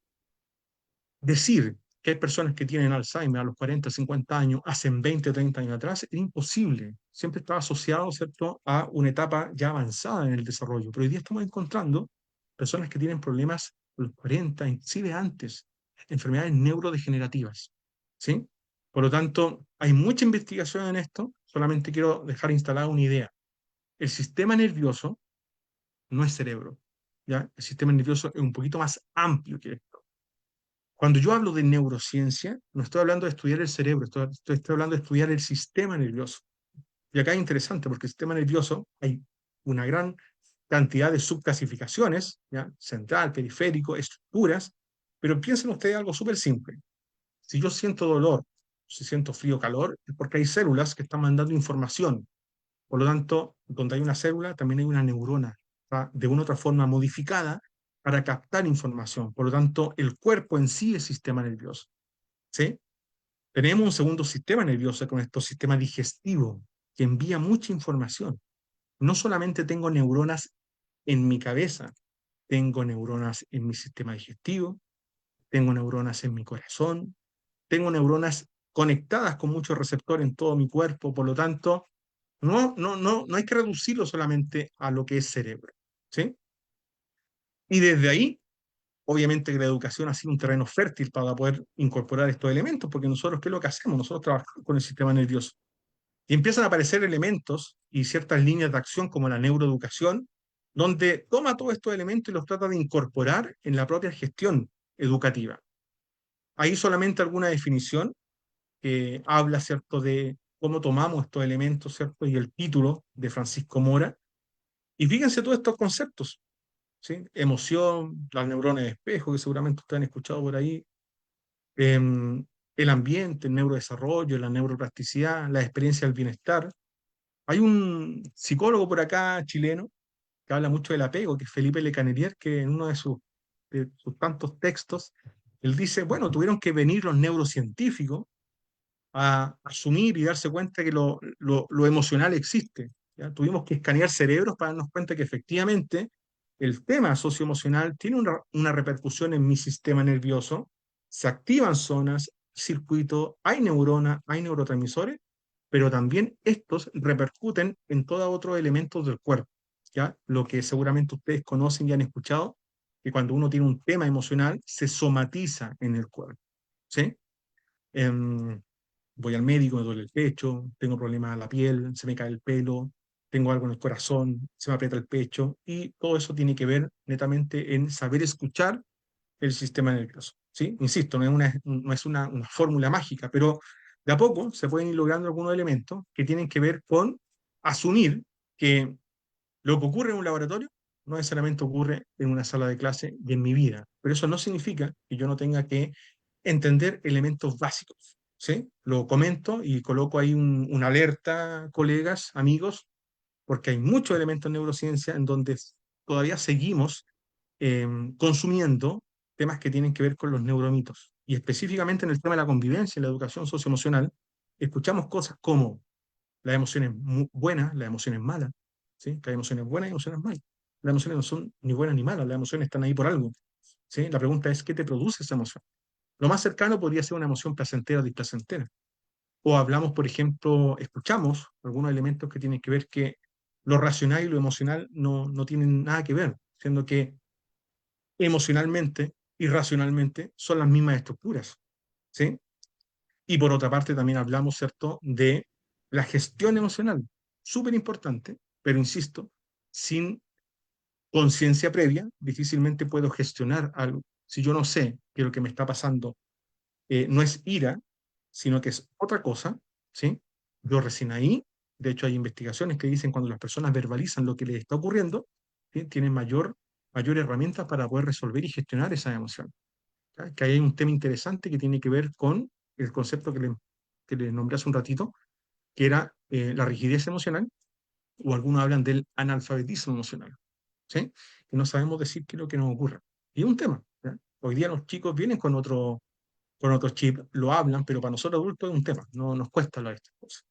Decir que hay personas que tienen Alzheimer a los 40, 50 años, hacen 20, 30 años atrás, es imposible. Siempre estaba asociado, ¿cierto?, a una etapa ya avanzada en el desarrollo. Pero hoy día estamos encontrando personas que tienen problemas a los 40, inclusive antes, enfermedades neurodegenerativas, ¿sí? Por lo tanto, hay mucha investigación en esto. Solamente quiero dejar instalada una idea. El sistema nervioso no es cerebro, ¿ya? El sistema nervioso es un poquito más amplio que esto. Cuando yo hablo de neurociencia, no estoy hablando de estudiar el cerebro, estoy hablando de estudiar el sistema nervioso. Y acá es interesante porque el sistema nervioso hay una gran cantidad de subclasificaciones, ¿ya? Central, periférico, estructuras, Pero piensen ustedes algo súper simple. Si yo siento dolor, si siento frío o calor, es porque hay células que están mandando información. Por lo tanto, donde hay una célula, también hay una neurona, ¿tá? De una u otra forma modificada para captar información. Por lo tanto, el cuerpo en sí es sistema nervioso. ¿Sí? Tenemos un segundo sistema nervioso con estos sistema digestivo que envía mucha información. No solamente tengo neuronas en mi cabeza, tengo neuronas en mi sistema digestivo, tengo neuronas en mi corazón, tengo neuronas conectadas con muchos receptores en todo mi cuerpo, por lo tanto, no hay que reducirlo solamente a lo que es cerebro, ¿sí? Y desde ahí, obviamente que la educación ha sido un terreno fértil para poder incorporar estos elementos, porque nosotros, ¿qué es lo que hacemos? Nosotros trabajamos con el sistema nervioso. Y empiezan a aparecer elementos y ciertas líneas de acción como la neuroeducación, donde toma todos estos elementos y los trata de incorporar en la propia gestión educativa. Hay solamente alguna definición que habla, ¿cierto?, de cómo tomamos estos elementos, ¿cierto? Y el título de Francisco Mora. Y fíjense todos estos conceptos, ¿sí? Emoción, las neuronas de espejo, que seguramente ustedes han escuchado por ahí, el ambiente, el neurodesarrollo, la neuroplasticidad, la experiencia del bienestar. Hay un psicólogo por acá chileno que habla mucho del apego, que es Felipe Le Canelier, que en uno de sus tantos textos, él dice, bueno, tuvieron que venir los neurocientíficos a asumir y darse cuenta que lo emocional existe. ¿Ya? Tuvimos que escanear cerebros para darnos cuenta que efectivamente el tema socioemocional tiene una repercusión en mi sistema nervioso, se activan zonas, circuitos, hay neuronas, hay neurotransmisores, pero también estos repercuten en todos otros elementos del cuerpo. ¿Ya? Lo que seguramente ustedes conocen y han escuchado, que cuando uno tiene un tema emocional, se somatiza en el cuerpo. ¿Sí? Em, Voy al médico, me duele el pecho, tengo problemas en la piel, se me cae el pelo, tengo algo en el corazón, se me aprieta el pecho, y todo eso tiene que ver netamente en saber escuchar el sistema nervioso. ¿Sí? Insisto, no es una fórmula mágica, pero de a poco se pueden ir logrando algunos elementos que tienen que ver con asumir que lo que ocurre en un laboratorio no necesariamente ocurre en una sala de clase y en mi vida, pero eso no significa que yo no tenga que entender elementos básicos, ¿sí? Lo comento y coloco ahí una alerta, colegas, amigos, porque hay muchos elementos en neurociencia en donde todavía seguimos consumiendo temas que tienen que ver con los neuromitos. Y específicamente en el tema de la convivencia y la educación socioemocional, escuchamos cosas como las emociones buenas, las emociones malas, ¿sí? Que hay emociones buenas y emociones malas. Las emociones no son ni buenas ni malas, las emociones están ahí por algo, ¿sí? La pregunta es, ¿qué te produce esa emoción? Lo más cercano podría ser una emoción placentera o displacentera. O hablamos, por ejemplo, escuchamos algunos elementos que tienen que ver que lo racional y lo emocional no tienen nada que ver, siendo que emocionalmente y racionalmente son las mismas estructuras, ¿sí? Y por otra parte también hablamos, ¿cierto?, de la gestión emocional, súper importante, pero insisto, sin conciencia previa, difícilmente puedo gestionar algo. Si yo no sé que lo que me está pasando no es ira, sino que es otra cosa, ¿sí? Yo recién ahí, de hecho hay investigaciones que dicen cuando las personas verbalizan lo que les está ocurriendo, ¿sí? Tienen mayor herramientas para poder resolver y gestionar esa emoción. ¿Ya? Que ahí hay un tema interesante que tiene que ver con el concepto que le nombré hace un ratito, que era la rigidez emocional, o algunos hablan del analfabetismo emocional, ¿sí? Que no sabemos decir qué es lo que nos ocurre. Y es un tema, ¿ya? Hoy día los chicos vienen con otro chip, lo hablan, pero para nosotros adultos es un tema, no nos cuesta hablar de estas cosas.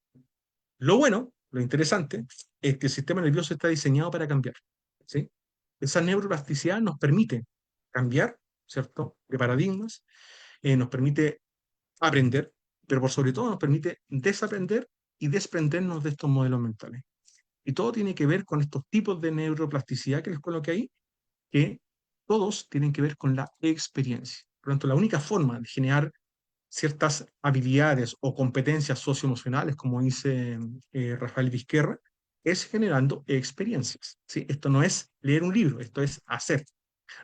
Lo bueno, lo interesante, es que el sistema nervioso está diseñado para cambiar, ¿sí? Esa neuroplasticidad nos permite cambiar, ¿cierto?, de paradigmas, nos permite aprender, pero por sobre todo nos permite desaprender y desprendernos de estos modelos mentales. Y todo tiene que ver con estos tipos de neuroplasticidad que les coloqué ahí, que todos tienen que ver con la experiencia. Por lo tanto, la única forma de generar ciertas habilidades o competencias socioemocionales, como dice Rafael Vizquerra, es generando experiencias, ¿sí? Esto no es leer un libro, esto es hacer.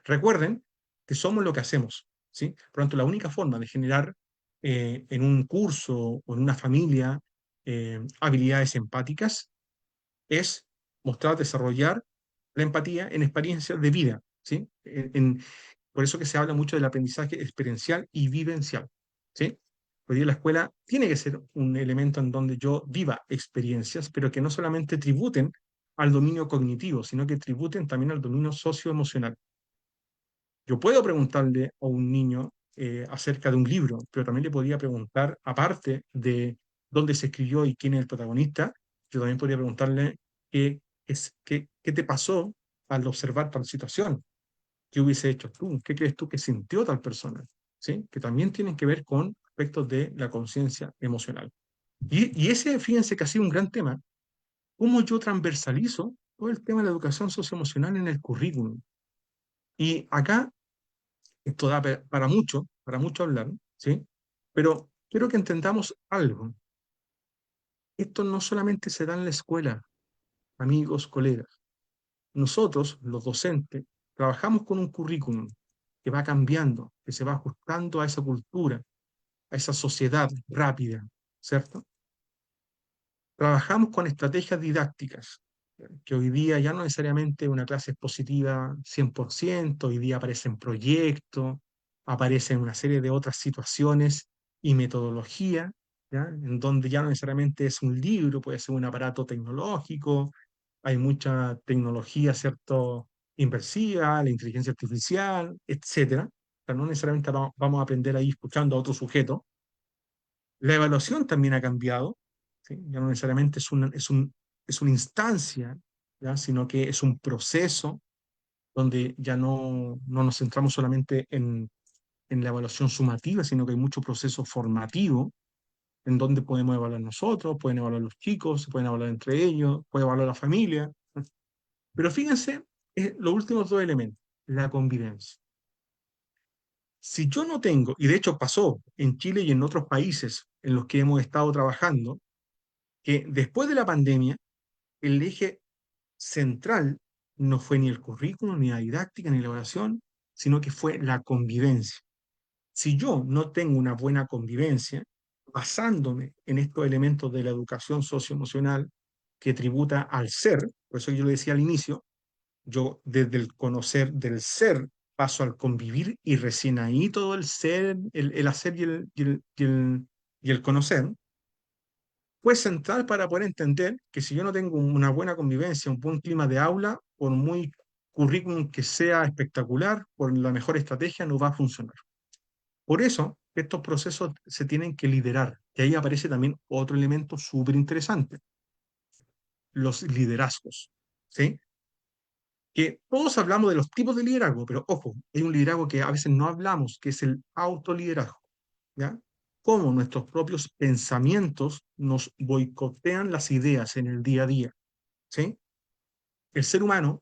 Recuerden que somos lo que hacemos, ¿sí? Por lo tanto, la única forma de generar en un curso o en una familia habilidades empáticas es mostrar, desarrollar la empatía en experiencias de vida, ¿sí? Por eso que se habla mucho del aprendizaje experiencial y vivencial, ¿sí? Hoy día la escuela tiene que ser un elemento en donde yo viva experiencias, pero que no solamente tributen al dominio cognitivo, sino que tributen también al dominio socioemocional. Yo puedo preguntarle a un niño acerca de un libro, pero también le podría preguntar, aparte de dónde se escribió y quién es el protagonista, yo también podría preguntarle qué te pasó al observar tal situación, qué hubiese hecho tú, qué crees tú que sintió tal persona, ¿sí? Que también tienen que ver con aspectos de la conciencia emocional. Y ese, fíjense que ha sido un gran tema, cómo yo transversalizo todo el tema de la educación socioemocional en el currículum. Y acá esto da para mucho hablar, ¿sí? Pero quiero que entendamos algo. Esto no solamente se da en la escuela, amigos, colegas. Nosotros, los docentes, trabajamos con un currículum que va cambiando, que se va ajustando a esa cultura, a esa sociedad rápida, ¿cierto? Trabajamos con estrategias didácticas, que hoy día ya no necesariamente una clase expositiva 100%, hoy día aparecen proyectos, aparecen una serie de otras situaciones y metodología, ¿ya? En donde ya no necesariamente es un libro, puede ser un aparato tecnológico, hay mucha tecnología, ¿cierto? Inversiva, la inteligencia artificial, etcétera. O sea, no necesariamente vamos a aprender ahí escuchando a otro sujeto. La evaluación también ha cambiado, ¿sí? Ya no necesariamente es una instancia, ¿ya? Sino que es un proceso donde ya no nos centramos solamente en la evaluación sumativa, sino que hay mucho proceso formativo en donde podemos evaluar nosotros, pueden evaluar los chicos, se pueden evaluar entre ellos, puede evaluar la familia. Pero fíjense, los últimos dos elementos, la convivencia. Si yo no tengo, y de hecho pasó en Chile y en otros países en los que hemos estado trabajando, que después de la pandemia, el eje central no fue ni el currículum, ni la didáctica, ni la evaluación, sino que fue la convivencia. Si yo no tengo una buena convivencia, basándome en estos elementos de la educación socioemocional que tributa al ser, por eso yo le decía al inicio, yo desde el conocer del ser paso al convivir y recién ahí todo el ser, el hacer y el conocer, fue central para poder entender que si yo no tengo una buena convivencia, un buen clima de aula, por muy currículum que sea espectacular, por la mejor estrategia, no va a funcionar. Por eso, estos procesos se tienen que liderar. Y ahí aparece también otro elemento súper interesante, los liderazgos. ¿Sí? Que todos hablamos de los tipos de liderazgo, pero ojo, hay un liderazgo que a veces no hablamos, que es el autoliderazgo, ¿ya? Cómo nuestros propios pensamientos nos boicotean las ideas en el día a día, ¿sí? El ser humano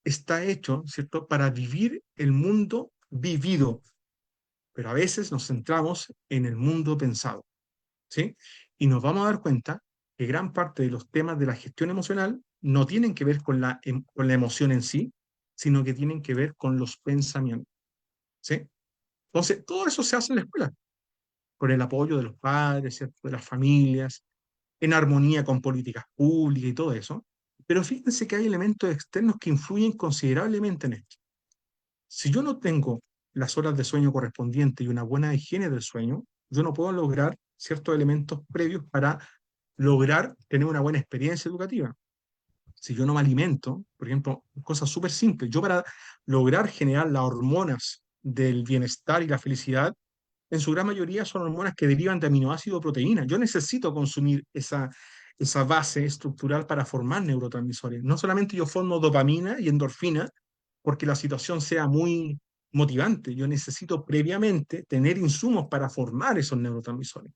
está hecho, ¿cierto?, para vivir el mundo vivido, pero a veces nos centramos en el mundo pensado, ¿sí? Y nos vamos a dar cuenta que gran parte de los temas de la gestión emocional no tienen que ver con con la emoción en sí, sino que tienen que ver con los pensamientos, ¿sí? Entonces, todo eso se hace en la escuela, con el apoyo de los padres, ¿cierto?, de las familias, en armonía con políticas públicas y todo eso. Pero fíjense que hay elementos externos que influyen considerablemente en esto. Si yo no tengo las horas de sueño correspondientes y una buena higiene del sueño, yo no puedo lograr ciertos elementos previos para lograr tener una buena experiencia educativa. Si yo no me alimento, por ejemplo, cosas súper simples, yo para lograr generar las hormonas del bienestar y la felicidad, en su gran mayoría son hormonas que derivan de aminoácidos o proteínas. Yo necesito consumir esa base estructural para formar neurotransmisores. No solamente yo formo dopamina y endorfina porque la situación sea muy motivante, yo necesito previamente tener insumos para formar esos neurotransmisores.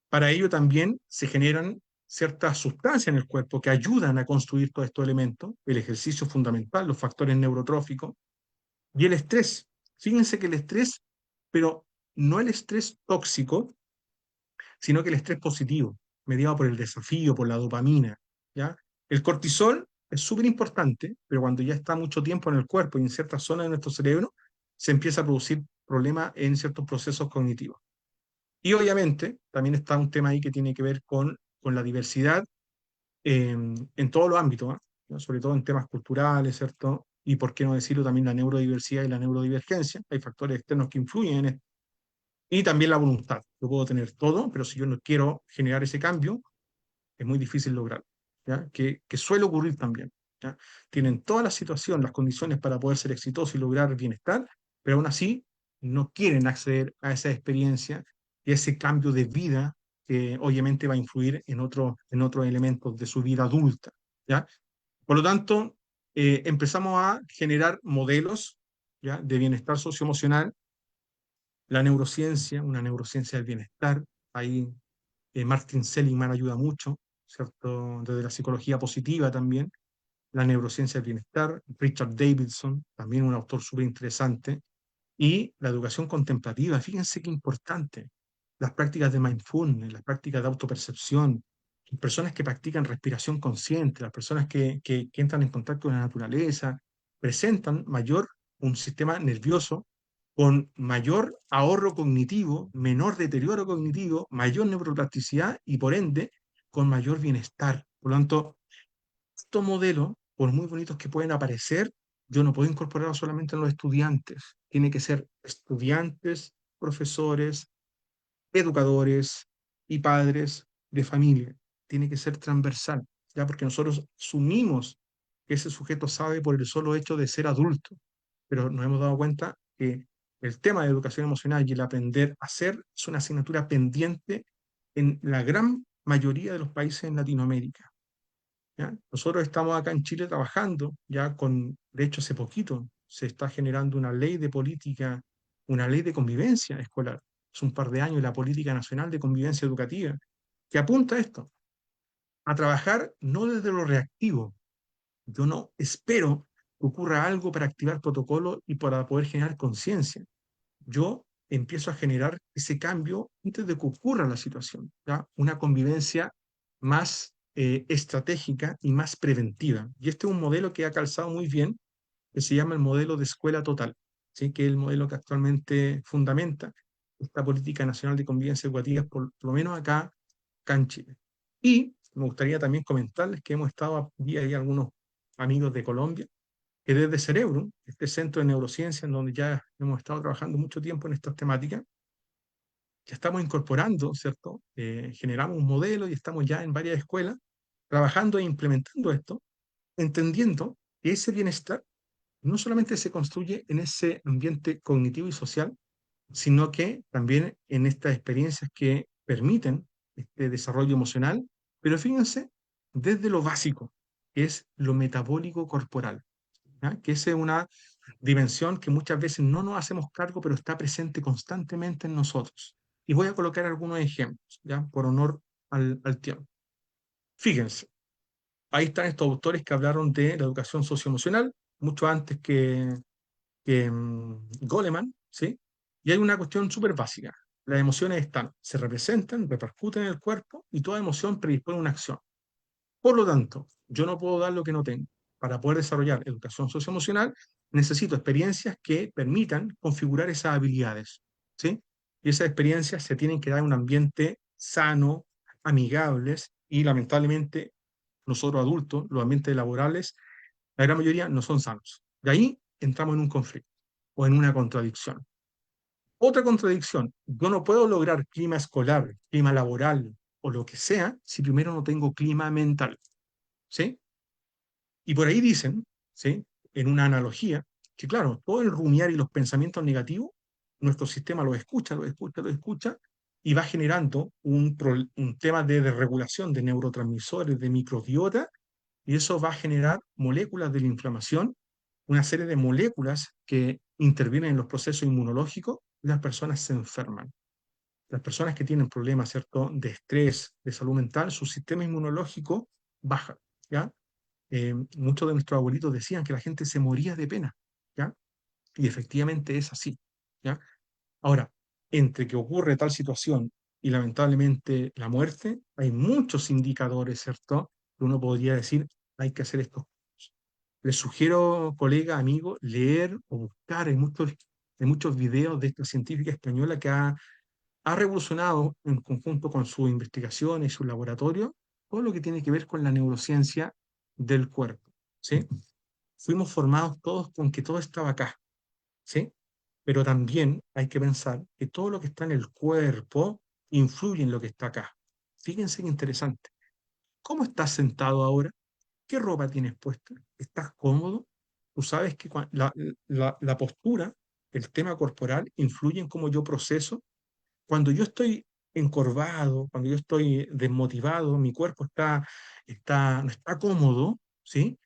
Para ello también se generan ciertas sustancias en el cuerpo que ayudan a construir todos estos elementos, el ejercicio fundamental, los factores neurotróficos y el estrés. Fíjense que el estrés, pero no el estrés tóxico, sino que el estrés positivo, mediado por el desafío, por la dopamina, ¿ya? El cortisol es súper importante, pero cuando ya está mucho tiempo en el cuerpo y en ciertas zonas de nuestro cerebro, se empieza a producir problemas en ciertos procesos cognitivos. Y obviamente también está un tema ahí que tiene que ver con la diversidad en todos los ámbitos, ¿no? Sobre todo en temas culturales, ¿cierto? y por qué no decirlo también la neurodiversidad y la neurodivergencia. Hay factores externos que influyen en esto. Y también la voluntad. Yo puedo tener todo, pero si yo no quiero generar ese cambio, es muy difícil lograrlo, ¿ya? Que suele ocurrir también, ¿ya? Tienen toda la situación, las condiciones para poder ser exitosos y lograr bienestar, pero aún así no quieren acceder a esa experiencia y a ese cambio de vida que obviamente va a influir en otros elementos de su vida adulta, ¿ya? Por lo tanto, empezamos a generar modelos, ¿ya?, de bienestar socioemocional, la neurociencia, una neurociencia del bienestar. Ahí Martin Seligman ayuda mucho, ¿cierto? Desde la psicología positiva también, la neurociencia del bienestar, Richard Davidson, también un autor súper interesante, y la educación contemplativa. Fíjense qué importante. Las prácticas de mindfulness, las prácticas de autopercepción, las personas que practican respiración consciente, las personas que entran en contacto con la naturaleza, presentan un sistema nervioso con mayor ahorro cognitivo, menor deterioro cognitivo, mayor neuroplasticidad y por ende con mayor bienestar. Por lo tanto, estos modelos, por muy bonitos que pueden aparecer, yo no puedo incorporarlos solamente en los estudiantes. Tiene que ser estudiantes, profesores, educadores y padres de familia. Tiene que ser transversal, ya porque nosotros asumimos que ese sujeto sabe por el solo hecho de ser adulto, pero nos hemos dado cuenta que el tema de educación emocional y el aprender a ser es una asignatura pendiente en la gran mayoría de los países en Latinoamérica. ¿Ya? Nosotros estamos acá en Chile trabajando, ya con, de hecho hace poquito se está generando una ley de política, una ley de convivencia escolar. Es un par de años la Política Nacional de Convivencia Educativa, que apunta a esto, a trabajar no desde lo reactivo. Yo no espero que ocurra algo para activar protocolos y para poder generar conciencia. Yo empiezo a generar ese cambio antes de que ocurra la situación, ¿ya? Una convivencia más estratégica y más preventiva. Y este es un modelo que ha calzado muy bien, que se llama el modelo de escuela total, ¿sí?, que es el modelo que actualmente fundamenta esta política nacional de convivencia educativa, por lo menos acá en Chile. Y me gustaría también comentarles que hemos estado, vi ahí algunos amigos de Colombia, que desde Cerebrum, este centro de neurociencia en donde ya hemos estado trabajando mucho tiempo en estas temáticas, ya estamos incorporando, ¿cierto? Generamos un modelo y estamos ya en varias escuelas trabajando e implementando esto, entendiendo que ese bienestar no solamente se construye en ese ambiente cognitivo y social, sino que también en estas experiencias que permiten este desarrollo emocional, pero fíjense, desde lo básico, que es lo metabólico corporal, ¿ya? Que esa es una dimensión que muchas veces no nos hacemos cargo, pero está presente constantemente en nosotros. Y voy a colocar algunos ejemplos, ¿ya?, por honor al tiempo. Fíjense, ahí están estos autores que hablaron de la educación socioemocional, mucho antes que Goleman, ¿sí? Y hay una cuestión súper básica. Las emociones están, se representan, repercuten en el cuerpo y toda emoción predispone una acción. Por lo tanto, yo no puedo dar lo que no tengo. Para poder desarrollar educación socioemocional, necesito experiencias que permitan configurar esas habilidades, ¿sí? Y esas experiencias se tienen que dar en un ambiente sano, amigables, y lamentablemente nosotros adultos, los ambientes laborales, la gran mayoría no son sanos. De ahí entramos en un conflicto o en una contradicción. Otra contradicción, yo no puedo lograr clima escolar, clima laboral o lo que sea si primero no tengo clima mental, ¿sí? Y por ahí dicen, ¿sí?, en una analogía, que claro, todo el rumiar y los pensamientos negativos, nuestro sistema lo escucha, lo escucha, lo escucha, y va generando un tema de desregulación de neurotransmisores, de microbiota, y eso va a generar moléculas de la inflamación, una serie de moléculas que intervienen en los procesos inmunológicos, y las personas se enferman. Las personas que tienen problemas, ¿cierto?, de estrés, de salud mental, su sistema inmunológico baja, ¿ya? Muchos de nuestros abuelitos decían que la gente se moría de pena, ¿ya? Y efectivamente es así, ¿ya? Ahora, entre que ocurre tal situación y lamentablemente la muerte, hay muchos indicadores, ¿cierto?, que uno podría decir, hay que hacer estos cosas. Les sugiero, colega, amigo, leer o buscar en muchos videos de esta científica española que ha revolucionado en conjunto con sus investigaciones y su laboratorio todo lo que tiene que ver con la neurociencia del cuerpo, ¿sí? fuimos formados todos con que todo estaba acá, ¿sí? Pero también hay que pensar que todo lo que está en el cuerpo influye en lo que está acá. Fíjense qué interesante. ¿Cómo estás sentado ahora? ¿Qué ropa tienes puesta? ¿Estás cómodo? Tú sabes que la postura, el tema corporal, influye en cómo yo proceso. Cuando yo estoy encorvado, cuando yo estoy desmotivado, mi cuerpo no está cómodo, ¿sí?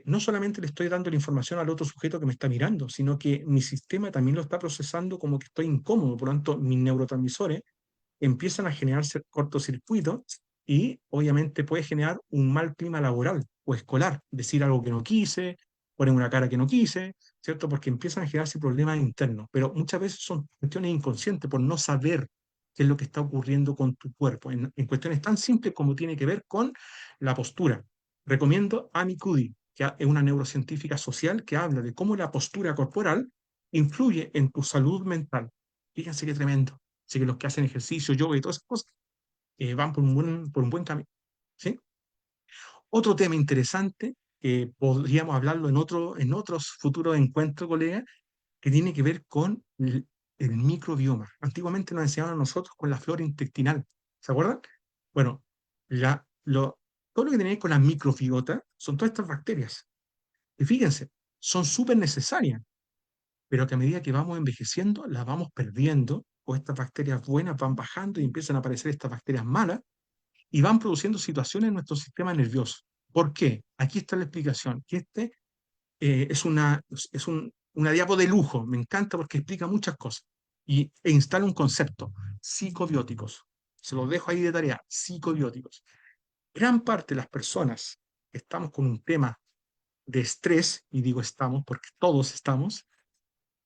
No solamente le estoy dando la información al otro sujeto que me está mirando, sino que mi sistema también lo está procesando como que estoy incómodo. Por lo tanto, mis neurotransmisores empiezan a generarse cortocircuitos y obviamente puede generar un mal clima laboral o escolar, decir algo que no quise, poner una cara que no quise, ¿cierto? Porque empiezan a generarse problemas internos, pero muchas veces son cuestiones inconscientes por no saber qué es lo que está ocurriendo con tu cuerpo, en cuestiones tan simples como tiene que ver con la postura. Recomiendo a Amy Cuddy, que es una neurocientífica social que habla de cómo la postura corporal influye en tu salud mental. Fíjense qué tremendo. Así que los que hacen ejercicio, yoga y todas esas cosas van por un buen camino. ¿Sí? Otro tema interesante, que podríamos hablarlo en otros futuros encuentros, colegas, que tiene que ver con el microbioma. Antiguamente nos enseñaban a nosotros con la flora intestinal. ¿Se acuerdan? Bueno, todo lo que tiene que ver con la microbiota son todas estas bacterias. Y fíjense, son súper necesarias, pero que a medida que vamos envejeciendo, las vamos perdiendo, o estas bacterias buenas van bajando y empiezan a aparecer estas bacterias malas, y van produciendo situaciones en nuestro sistema nervioso. ¿Por qué? Aquí está la explicación, que una diapo de lujo, me encanta porque explica muchas cosas, e instala un concepto, psicobióticos. Se los dejo ahí de tarea, psicobióticos. Gran parte de las personas que estamos con un tema de estrés, y digo estamos porque todos estamos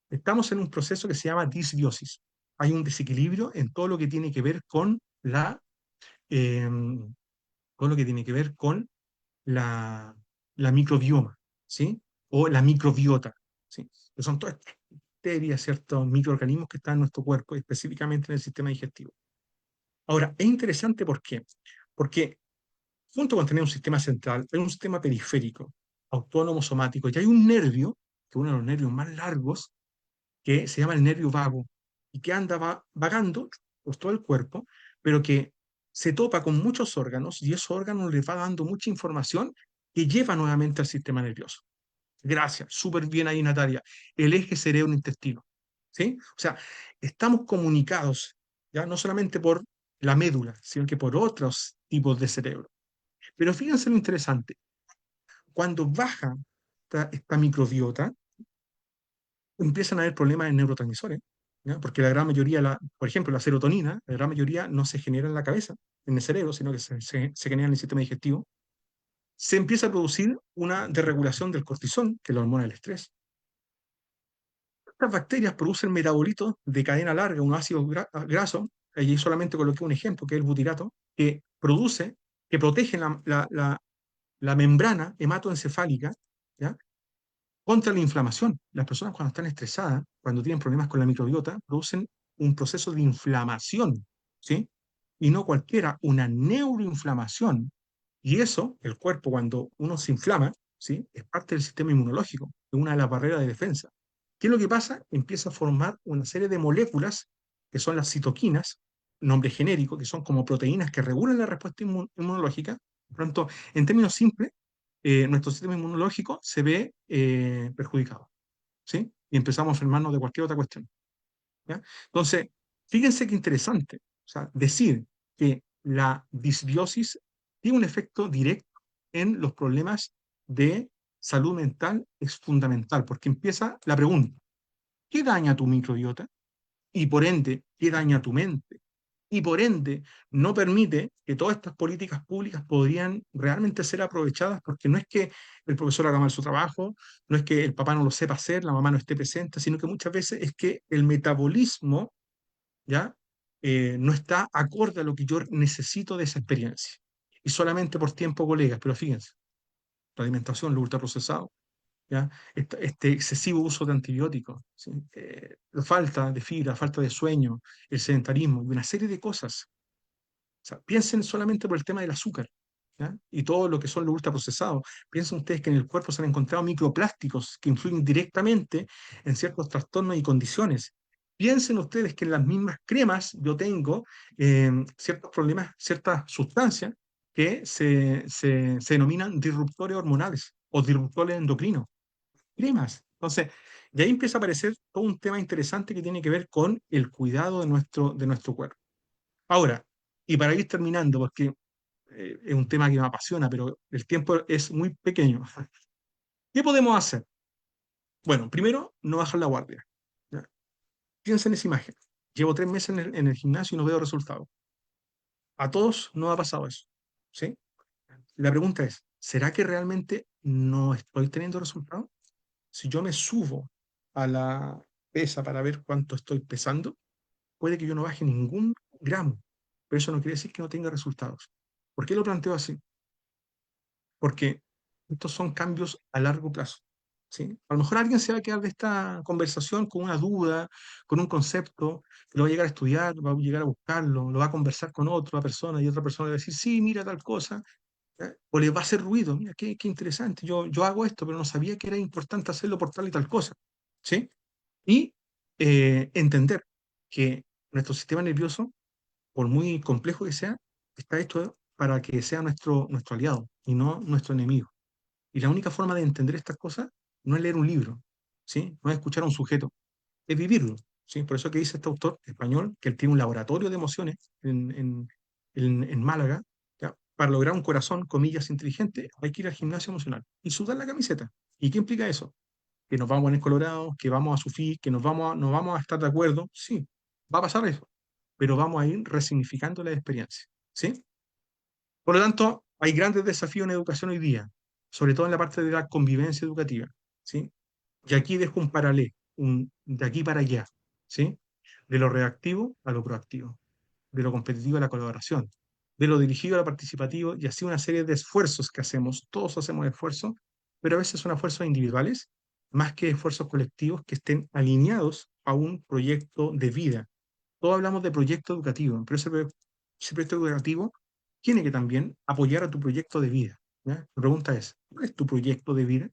en un proceso que se llama disbiosis. Hay un desequilibrio en todo lo que tiene que ver con eh, todo lo que tiene que ver con la, la microbioma, ¿sí? O la microbiota, ¿sí? Que son todas estas bacterias, ciertos microorganismos que están en nuestro cuerpo, específicamente en el sistema digestivo. Ahora, es interesante ¿por qué? Porque junto con tener un sistema central, hay un sistema periférico, autónomo somático, y hay un nervio, que es uno de los nervios más largos, que se llama el nervio vago y que anda vagando por todo el cuerpo, pero que se topa con muchos órganos y esos órganos les va dando mucha información que lleva nuevamente al sistema nervioso. Gracias, súper bien ahí Natalia. El eje cerebro-intestino. ¿Sí? O sea, estamos comunicados, ya no solamente por la médula, sino que por otros tipos de cerebro. Pero fíjense lo interesante, cuando baja esta microbiota, empiezan a haber problemas en neurotransmisores, ¿ya? Porque la gran mayoría, por ejemplo, la serotonina, la gran mayoría no se genera en la cabeza, en el cerebro, sino que se genera en el sistema digestivo. Se empieza a producir una desregulación del cortisol, que es la hormona del estrés. Estas bacterias producen metabolitos de cadena larga, un ácido graso, allí solamente coloqué un ejemplo, que es el butirato, que protege la membrana hematoencefálica, ¿ya? Contra la inflamación. Las personas cuando están estresadas, cuando tienen problemas con la microbiota, producen un proceso de inflamación, ¿sí? Y no cualquiera, una neuroinflamación. Y eso, el cuerpo cuando uno se inflama, ¿sí? Es parte del sistema inmunológico, es una de las barreras de defensa. ¿Qué es lo que pasa? Empieza a formar una serie de moléculas que son las citoquinas, nombre genérico, que son como proteínas que regulan la respuesta inmunológica. Por lo tanto, en términos simples, nuestro sistema inmunológico se ve perjudicado, ¿sí? Y empezamos a enfermarnos de cualquier otra cuestión, ¿ya? Entonces, fíjense qué interesante, o sea, decir que la disbiosis tiene un efecto directo en los problemas de salud mental es fundamental, porque empieza la pregunta, ¿qué daña tu microbiota? Y por ende, ¿qué daña tu mente? Y por ende, no permite que todas estas políticas públicas podrían realmente ser aprovechadas, porque no es que el profesor haga mal su trabajo, no es que el papá no lo sepa hacer, la mamá no esté presente, sino que muchas veces es que el metabolismo, ¿ya? No está acorde a lo que yo necesito de esa experiencia. Y solamente por tiempo, colegas, pero fíjense, la alimentación, lo ultraprocesado, ¿ya? Este excesivo uso de antibióticos, ¿sí? La falta de fibra, falta de sueño, el sedentarismo y una serie de cosas. O sea, piensen solamente por el tema del azúcar. ¿ya? Y todo lo que son los ultraprocesados. Piensen ustedes que en el cuerpo se han encontrado microplásticos que influyen directamente en ciertos trastornos y condiciones. Piensen ustedes que en las mismas cremas yo tengo ciertos problemas, ciertas sustancias que se denominan disruptores hormonales o disruptores endocrinos. Cremas. Entonces, de ahí empieza a aparecer todo un tema interesante que tiene que ver con el cuidado de nuestro cuerpo. Ahora, y para ir terminando, porque es un tema que me apasiona, pero el tiempo es muy pequeño. ¿Qué podemos hacer? Bueno, primero, no bajar la guardia. ¿Ya? Piensa en esa imagen. Llevo 3 meses en el gimnasio y no veo resultados. A todos no ha pasado eso. ¿Sí? La pregunta es, ¿será que realmente no estoy teniendo resultados? Si yo me subo a la pesa para ver cuánto estoy pesando, puede que yo no baje ningún gramo, pero eso no quiere decir que no tenga resultados. ¿Por qué lo planteo así? Porque estos son cambios a largo plazo. ¿Sí? A lo mejor alguien se va a quedar de esta conversación con una duda, con un concepto, lo va a llegar a estudiar, va a llegar a buscarlo, lo va a conversar con otra persona y otra persona le va a decir, sí, mira tal cosa, ¿eh? O le va a hacer ruido, mira, qué interesante, yo hago esto, pero no sabía que era importante hacerlo por tal y tal cosa. ¿Sí? Y entender que nuestro sistema nervioso, por muy complejo que sea, está hecho para que sea nuestro aliado y no nuestro enemigo. Y la única forma de entender estas cosas no es leer un libro, ¿sí? No es escuchar a un sujeto, es vivirlo, ¿sí? Por eso que dice este autor español que él tiene un laboratorio de emociones en Málaga, ¿ya? Para lograr un corazón, comillas, inteligente, hay que ir al gimnasio emocional y sudar la camiseta. ¿Y qué implica eso? Que nos vamos a poner colorados, que vamos a sufrir, que no vamos a estar de acuerdo. Sí, va a pasar eso, pero vamos a ir resignificando la experiencia, ¿sí? Por lo tanto, hay grandes desafíos en educación hoy día, sobre todo en la parte de la convivencia educativa, ¿sí? Y aquí dejo un paralelo, de aquí para allá, ¿sí? De lo reactivo a lo proactivo, de lo competitivo a la colaboración, de lo dirigido a lo participativo y así una serie de esfuerzos que hacemos, todos hacemos esfuerzos, pero a veces son esfuerzos individuales más que esfuerzos colectivos que estén alineados a un proyecto de vida. Todos hablamos de proyecto educativo, pero ese proyecto educativo tiene que también apoyar a tu proyecto de vida. ¿Ya? La pregunta es, ¿cuál es tu proyecto de vida?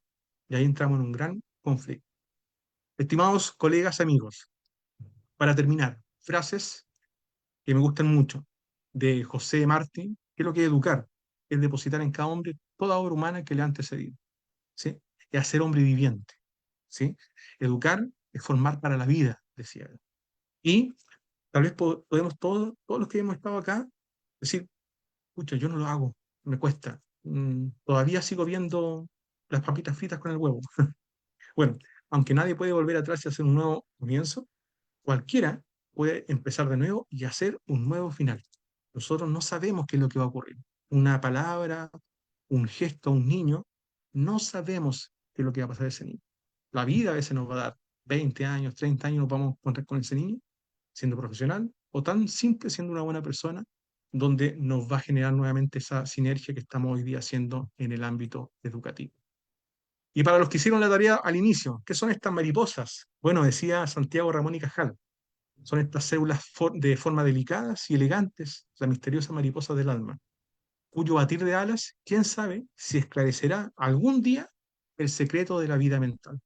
Y ahí entramos en un gran conflicto. Estimados colegas, amigos, para terminar, frases que me gustan mucho de José Martí, que es lo que es educar, es depositar en cada hombre toda obra humana que le ha antecedido, ¿sí? Es hacer hombre viviente, ¿sí? Educar es formar para la vida, decía él. Y tal vez podemos todos los que hemos estado acá, decir, pucha, yo no lo hago, me cuesta. Todavía sigo viendo las papitas fritas con el huevo. Bueno, aunque nadie puede volver atrás y hacer un nuevo comienzo, cualquiera puede empezar de nuevo y hacer un nuevo final. Nosotros no sabemos qué es lo que va a ocurrir. Una palabra, un gesto a un niño, no sabemos qué es lo que va a pasar a ese niño. La vida a veces nos va a dar 20 años, 30 años, nos vamos a encontrar con ese niño siendo profesional o tan simple siendo una buena persona, donde nos va a generar nuevamente esa sinergia que estamos hoy día haciendo en el ámbito educativo. Y para los que hicieron la tarea al inicio, ¿qué son estas mariposas? Bueno, decía Santiago Ramón y Cajal, son estas células de forma delicadas y elegantes, la misteriosa mariposa del alma, cuyo batir de alas, quién sabe si esclarecerá algún día el secreto de la vida mental.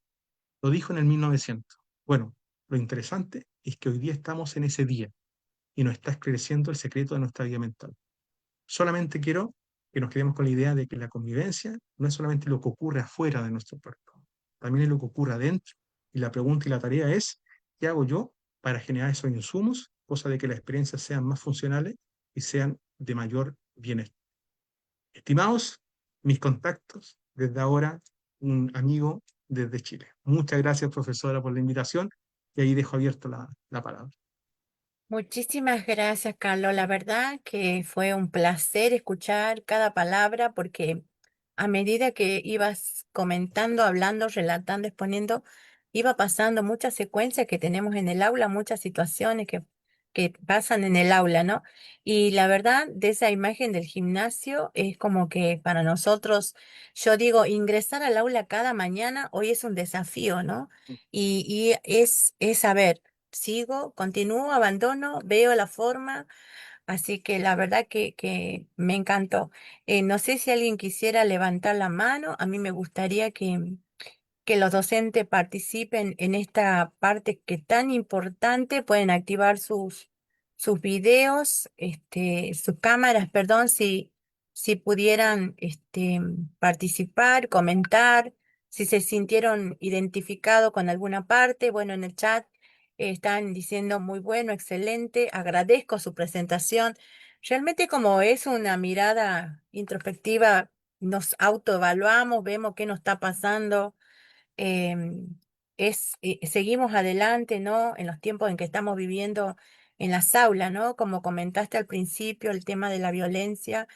Lo dijo en el 1900. Bueno, lo interesante es que hoy día estamos en ese día y nos está esclareciendo el secreto de nuestra vida mental. Solamente quiero que nos quedemos con la idea de que la convivencia no es solamente lo que ocurre afuera de nuestro cuerpo, también es lo que ocurre adentro. Y la pregunta y la tarea es, ¿qué hago yo para generar esos insumos, cosa de que las experiencias sean más funcionales y sean de mayor bienestar? Estimados, mis contactos, desde ahora, un amigo desde Chile. Muchas gracias, profesora, por la invitación y ahí dejo abierto la palabra. Muchísimas gracias, Carlos. La verdad que fue un placer escuchar cada palabra porque a medida que ibas comentando, hablando, relatando, exponiendo, iba pasando muchas secuencias que tenemos en el aula, muchas situaciones que pasan en el aula, ¿no? Y la verdad, de esa imagen del gimnasio es como que para nosotros, yo digo, ingresar al aula cada mañana hoy es un desafío, ¿no? Y es saber. Sigo, continúo, abandono, veo la forma, Así que la verdad que me encantó. No sé si alguien quisiera levantar la mano. A mí me gustaría que los docentes participen en esta parte que tan importante, pueden activar sus videos, sus cámaras, perdón, si pudieran participar, comentar, si se sintieron identificados con alguna parte. Bueno, en el chat están diciendo muy bueno, excelente, agradezco su presentación. Realmente como es una mirada introspectiva, nos autoevaluamos, vemos qué nos está pasando, em, seguimos adelante, ¿no? En los tiempos en que estamos viviendo en las aulas, ¿no? Como comentaste al principio, el tema de la violencia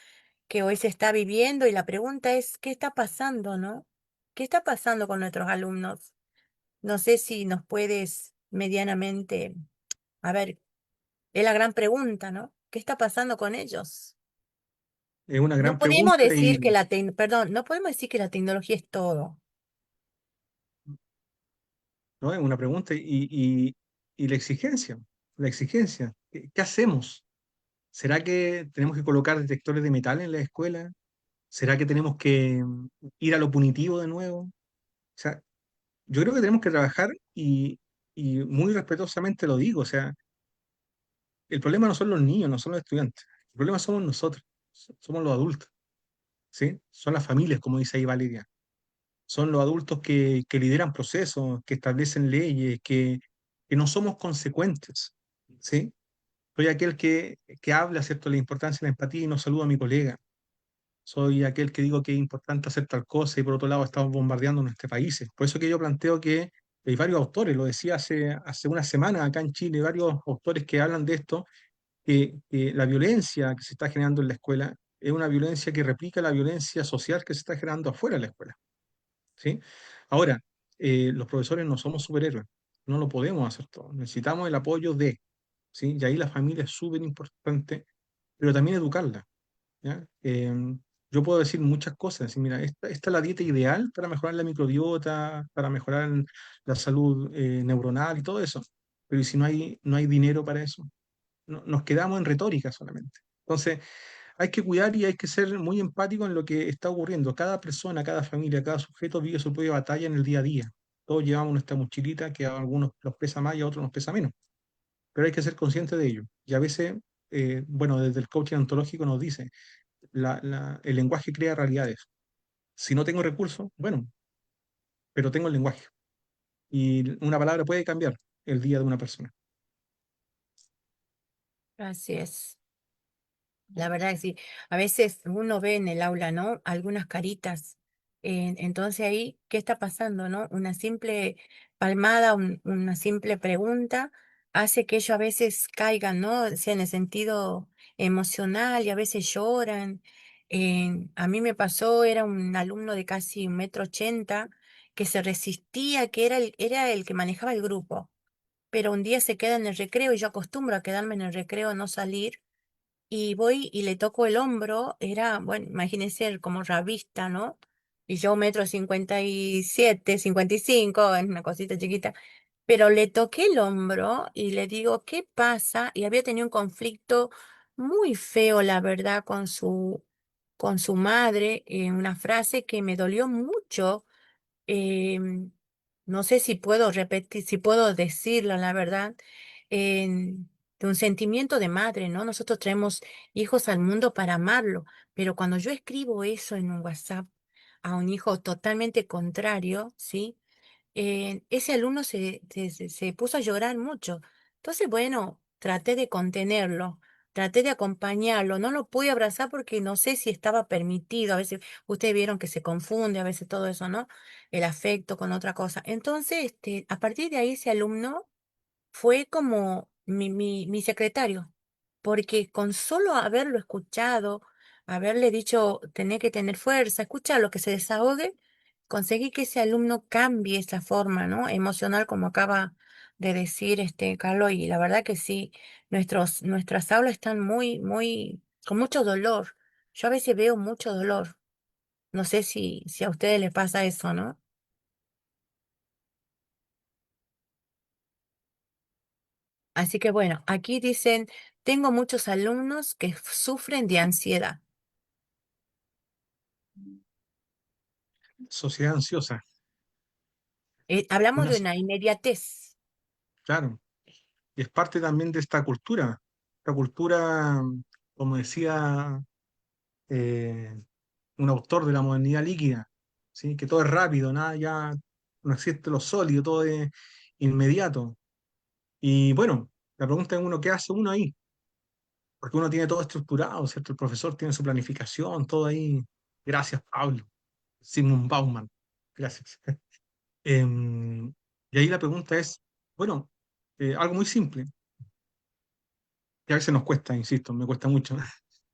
que hoy se está viviendo y la pregunta es, ¿qué está pasando, no? ¿Qué está pasando con nuestros alumnos? No sé si nos puedes medianamente, a ver, es la gran pregunta, ¿no? ¿Qué está pasando con ellos? Es una No gran podemos pregunta decir que perdón, no podemos decir que la tecnología es todo. ¿no? Es una pregunta y la exigencia, la exigencia. ¿Qué hacemos? ¿Será que tenemos que colocar detectores de metal en la escuela? ¿Será que tenemos que ir a lo punitivo de nuevo? O sea, yo creo que tenemos que trabajar y muy respetuosamente lo digo, o sea, el problema no son los niños, no son los estudiantes, el problema somos nosotros, somos los adultos, ¿sí? Son las familias, como dice ahí Valeria, son los adultos que lideran procesos, que establecen leyes, que no somos consecuentes, ¿sí? Soy aquel que habla, ¿cierto?, de la importancia de la empatía y no saluda a mi colega. Soy aquel que digo que es importante hacer tal cosa y por otro lado estamos bombardeando nuestros países. Por eso que yo planteo que hay varios autores, lo decía hace una semana acá en Chile, varios autores que hablan de esto, que la violencia que se está generando en la escuela es una violencia que replica la violencia social que se está generando afuera de la escuela, ¿sí? Ahora, los profesores no somos superhéroes, no lo podemos hacer todo, necesitamos el apoyo de, ¿sí? Y ahí la familia es súper importante, pero también educarla, ¿ya? Yo puedo decir muchas cosas, decir, mira, esta es la dieta ideal para mejorar la microbiota, para mejorar la salud neuronal y todo eso, pero ¿y si no hay dinero para eso? Nos quedamos en retórica solamente. Entonces, hay que cuidar y hay que ser muy empático en lo que está ocurriendo. Cada persona, cada familia, cada sujeto vive su propia batalla en el día a día. Todos llevamos nuestra mochilita que a algunos los pesa más y a otros nos pesa menos, pero hay que ser consciente de ello. Y a veces, bueno, desde el coaching ontológico nos dice, el lenguaje crea realidades. Si no tengo recursos, bueno, pero tengo el lenguaje. Y una palabra puede cambiar el día de una persona. Así es. La verdad que sí, a veces uno ve en el aula, ¿no? Algunas caritas. Entonces ahí, ¿qué está pasando, no? Una simple palmada, una simple pregunta hace que ellos a veces caigan, ¿no? O sea, en el sentido emocional y a veces lloran. A mí me pasó, era un alumno de casi 1,80 m que se resistía, que era el que manejaba el grupo, pero un día se queda en el recreo y yo acostumbro a quedarme en el recreo, no salir y voy y le toco el hombro, era, bueno, imagínense como rabista, ¿no? Y yo 1,57 m, 55, es una cosita chiquita, pero le toqué el hombro y le digo, ¿qué pasa? Y había tenido un conflicto muy feo, la verdad, con su madre, una frase que me dolió mucho. em, no sé si puedo repetir, si puedo decirlo, la verdad, de un sentimiento de madre, ¿no? Nosotros traemos hijos al mundo para amarlo, pero cuando yo escribo eso en un WhatsApp a un hijo totalmente contrario, ¿sí? Ese alumno se puso a llorar mucho. Entonces, bueno, traté de contenerlo, traté de acompañarlo. No lo pude abrazar porque no sé si estaba permitido. A veces ustedes vieron que se confunde, a veces todo eso, ¿no? El afecto con otra cosa. Entonces, a partir de ahí, ese alumno fue como mi secretario, porque con solo haberlo escuchado, haberle dicho, tenés que tener fuerza, escucharlo, que se desahogue, conseguí que ese alumno cambie esa forma, ¿no? Emocional, como acaba de decir Carlos, y la verdad que sí, nuestras aulas están muy, muy, con mucho dolor. Yo a veces veo mucho dolor. No sé si a ustedes les pasa eso, ¿no? Así que bueno, aquí dicen, tengo muchos alumnos que sufren de ansiedad. Sociedad ansiosa, Hablamos una, de una inmediatez. claro, y es parte también de esta cultura, como decía eh, un autor de la modernidad líquida, ¿sí? Que todo es rápido, nada ya, no existe lo sólido, todo es inmediato. Y bueno, la pregunta es uno, ¿qué hace uno ahí? Porque uno tiene todo estructurado, ¿cierto? El profesor tiene su planificación, todo ahí. Gracias, Pablo. Sigmund Bauman. Gracias. Em, y ahí la pregunta es, bueno, algo muy simple, que a veces nos cuesta, insisto, me cuesta mucho,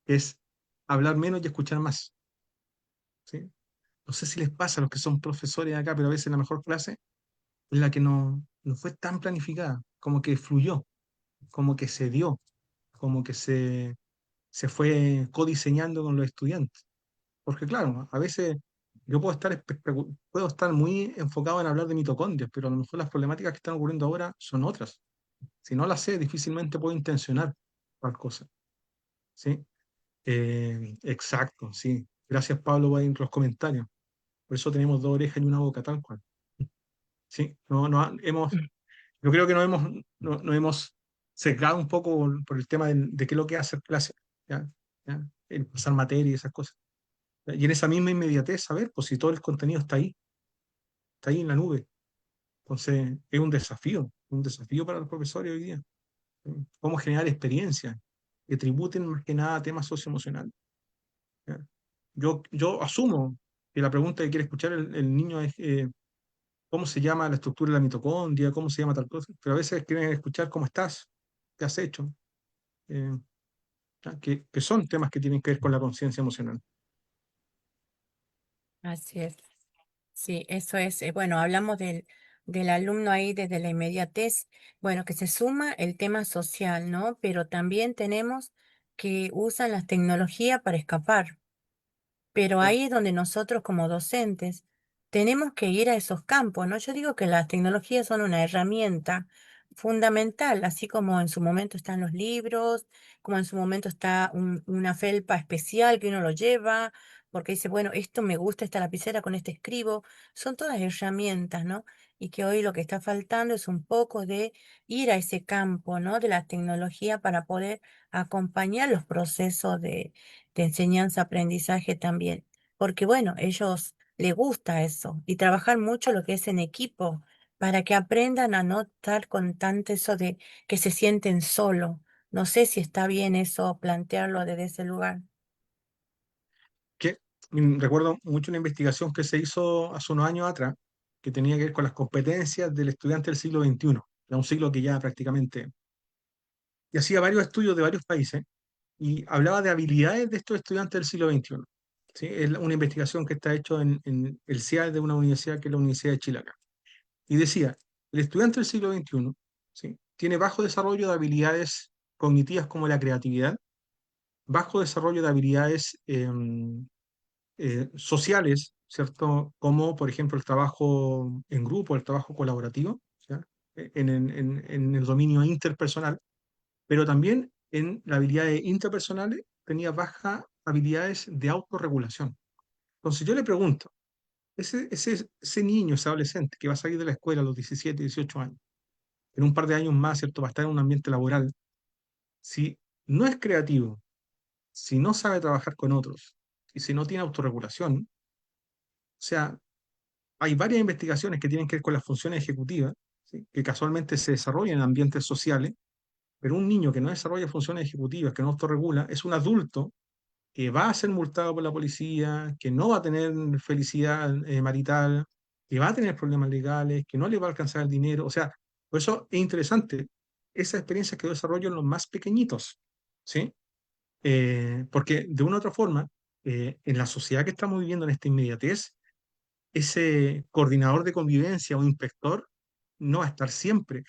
es hablar menos y escuchar más, ¿sí? No sé si les pasa a los que son profesores acá, pero a veces la mejor clase es la que no fue tan planificada, como que fluyó, como que se dio, como que se fue codiseñando con los estudiantes. Porque claro, a veces yo puedo estar muy enfocado en hablar de mitocondrias, pero a lo mejor las problemáticas que están ocurriendo ahora son otras. Si no las sé, difícilmente puedo intencionar tal cosa. ¿Sí? Exacto, sí. Gracias, Pablo, por los comentarios. Por eso tenemos dos orejas y una boca, tal cual. Sí, yo creo que nos hemos sesgado un poco por el tema de qué es lo que es hacer clase, ¿ya? ¿Ya? El pasar materia y esas cosas. Y en esa misma inmediatez, saber, pues si todo el contenido está ahí en la nube. Entonces, es un desafío para los profesores hoy día. ¿Sí? Cómo generar experiencias que tributen más que nada a temas socioemocionales. ¿Ya? Yo asumo que la pregunta que quiere escuchar el niño es cómo se llama la estructura de la mitocondria, cómo se llama tal cosa, pero a veces quieren escuchar cómo estás, qué has hecho, eh, ¿ya? Que son temas que tienen que ver con la conciencia emocional. Así es. Sí, eso es. Bueno, hablamos del alumno ahí desde la inmediatez. Bueno, que se suma el tema social, ¿no? Pero también tenemos que usan las tecnologías para escapar. Pero Claro. ahí es donde nosotros como docentes tenemos que ir a esos campos, ¿no? Yo digo que las tecnologías son una herramienta fundamental, así como en su momento están los libros, como en su momento está una felpa especial que uno lo lleva, porque dice, bueno, esto me gusta, esta lapicera, con este escribo, son todas herramientas, ¿no? Y que hoy lo que está faltando es un poco de ir a ese campo, ¿no? De la tecnología para poder acompañar los procesos de enseñanza-aprendizaje también, porque bueno, ellos les gusta eso y trabajar mucho lo que es en equipo para que aprendan a no estar con tanto eso de que se sienten solo. No sé si está bien eso, plantearlo desde ese lugar. Que, recuerdo mucho una investigación que se hizo hace unos años atrás, que tenía que ver con las competencias del estudiante del siglo XXI, era un siglo que ya prácticamente, y hacía varios estudios de varios países, y hablaba de habilidades de estos estudiantes del siglo XXI. ¿Sí? Es una investigación que está hecha en el CIAE de una universidad que es la Universidad de Chile acá. Y decía, el estudiante del siglo XXI, ¿sí? Tiene bajo desarrollo de habilidades cognitivas como la creatividad, bajo desarrollo de habilidades sociales, ¿cierto? Como, por ejemplo, el trabajo en grupo, el trabajo colaborativo, ¿ya? En el dominio interpersonal, pero también en las habilidades interpersonales tenía bajas habilidades de autorregulación. Entonces yo le pregunto, ese niño, ese adolescente que va a salir de la escuela a los 17, 18 años, en un par de años más, ¿cierto? Va a estar en un ambiente laboral, si no es creativo, si no sabe trabajar con otros y si no tiene autorregulación, o sea, hay varias investigaciones que tienen que ver con las funciones ejecutivas, ¿sí? Que casualmente se desarrollan en ambientes sociales, pero un niño que no desarrolla funciones ejecutivas, que no autorregula, es un adulto que va a ser multado por la policía, que no va a tener felicidad marital, que va a tener problemas legales, que no le va a alcanzar el dinero. O sea, por eso es interesante esa experiencia que yo desarrollo en los más pequeñitos, ¿sí? Porque de una u otra forma, en la sociedad que estamos viviendo en esta inmediatez, ese coordinador de convivencia o inspector no va a estar siempre.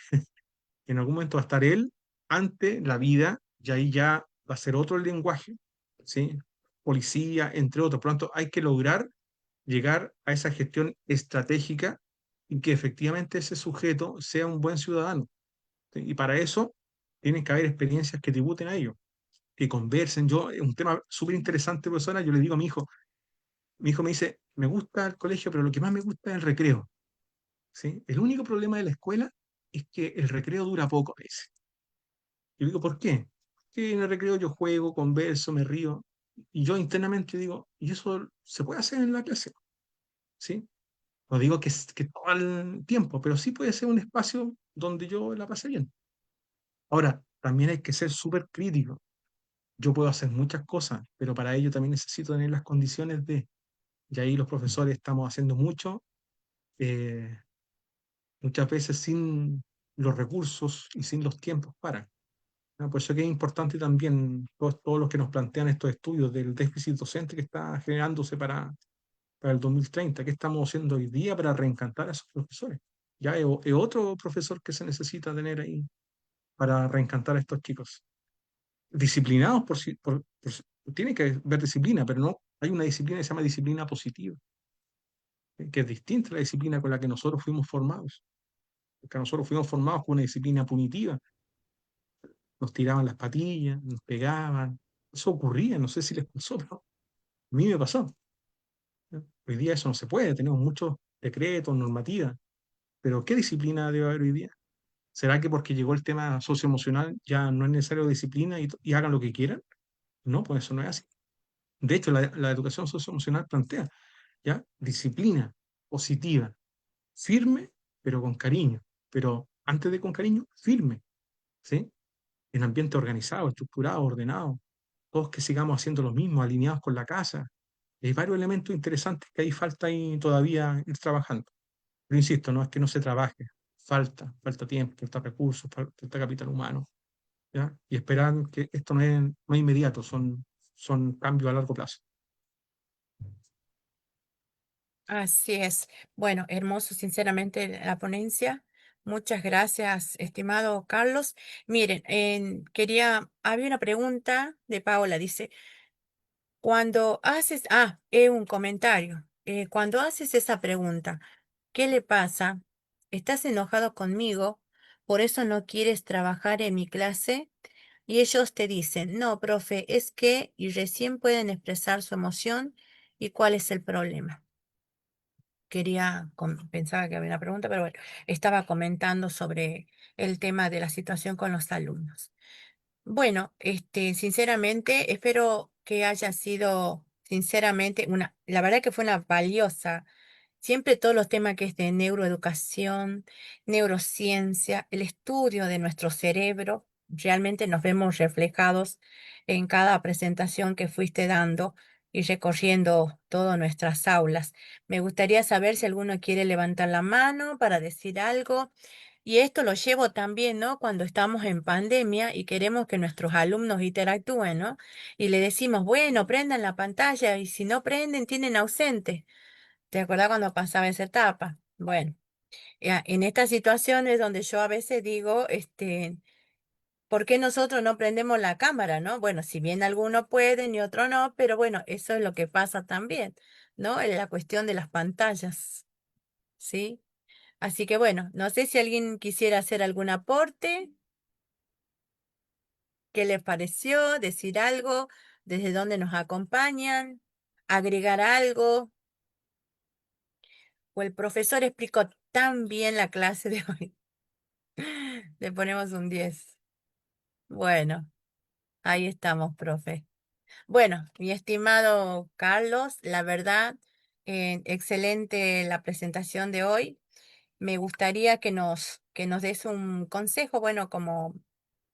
En algún momento va a estar él ante la vida y ahí ya va a ser otro el lenguaje, ¿sí? Policía, entre otros. Por lo tanto, hay que lograr llegar a esa gestión estratégica y que efectivamente ese sujeto sea un buen ciudadano. ¿Sí? Y para eso tienen que haber experiencias que tributen a ello, que conversen. Yo, es un tema súper interesante, profesora, yo le digo a mi hijo me dice, me gusta el colegio, pero lo que más me gusta es el recreo, ¿sí? El único problema de la escuela es que el recreo dura poco, me dice. Yo digo, ¿por qué? Que en el recreo yo juego, converso, me río, y yo internamente digo, y eso se puede hacer en la clase, ¿sí? No digo que todo el tiempo, pero sí puede ser un espacio donde yo la pase bien. Ahora, también hay que ser súper crítico. Yo puedo hacer muchas cosas, pero para ello también necesito tener las condiciones de, y ahí los profesores estamos haciendo mucho, eh, muchas veces sin los recursos y sin los tiempos para. ¿No? Por eso que es importante también todos los que nos plantean estos estudios del déficit docente que está generándose para el 2030. ¿Qué estamos haciendo hoy día para reencantar a esos profesores? Ya es otro profesor que se necesita tener ahí para reencantar a estos chicos. Disciplinados tiene que haber disciplina, pero no hay una disciplina que se llama disciplina positiva, que es distinta a la disciplina con la que nosotros fuimos formados. Porque nosotros fuimos formados con una disciplina punitiva, nos tiraban las patillas, nos pegaban. Eso ocurría, no sé si les pasó, pero a mí me pasó. ¿No? Hoy día eso no se puede, tenemos muchos decretos, normativas, pero ¿qué disciplina debe haber hoy día? ¿Será que porque llegó el tema socioemocional ya no es necesario disciplina y hagan lo que quieran? No, pues eso no es así. De hecho, la educación socioemocional plantea, ¿ya? Disciplina positiva, firme, pero con cariño. Pero antes de con cariño, firme, ¿sí? En ambiente organizado, estructurado, ordenado. Todos que sigamos haciendo lo mismo, alineados con la casa. Hay varios elementos interesantes que ahí falta ahí todavía ir trabajando. Pero insisto, no es que no se trabaje, falta tiempo, falta recursos, falta capital humano, ¿ya? Y esperar que esto no es inmediato, son cambios a largo plazo. Así es. Bueno, hermoso, sinceramente, la ponencia. Muchas gracias, estimado Carlos. Miren, había una pregunta de Paola, dice, un comentario. Cuando haces esa pregunta, ¿qué le pasa? ¿Estás enojado conmigo? ¿Por eso no quieres trabajar en mi clase? Y ellos te dicen, no, profe, es que, y recién pueden expresar su emoción y cuál es el problema. Pensaba que había una pregunta, pero bueno, estaba comentando sobre el tema de la situación con los alumnos. Bueno, sinceramente, espero que haya sido, sinceramente, la verdad que fue una valiosa. Siempre todos los temas que es de neuroeducación, neurociencia, el estudio de nuestro cerebro, realmente nos vemos reflejados en cada presentación que fuiste dando y recorriendo todas nuestras aulas. Me gustaría saber si alguno quiere levantar la mano para decir algo. Y esto lo llevo también, ¿no? Cuando estamos en pandemia y queremos que nuestros alumnos interactúen, ¿no? Y le decimos, bueno, prendan la pantalla y si no prenden, tienen ausente. ¿Te acuerdas cuando pasaba esa etapa? Bueno, ya, en estas situaciones donde yo a veces digo, ¿por qué nosotros no prendemos la cámara, no? Bueno, si bien algunos pueden y otros no, pero bueno, eso es lo que pasa también, ¿no? En la cuestión de las pantallas, ¿sí? Así que bueno, no sé si alguien quisiera hacer algún aporte, qué les pareció, decir algo, desde dónde nos acompañan, agregar algo, o el profesor explicó tan bien la clase de hoy. Le ponemos un 10. Bueno, ahí estamos, profe. Bueno, mi estimado Carlos, la verdad, excelente la presentación de hoy. Me gustaría que nos des un consejo, bueno, como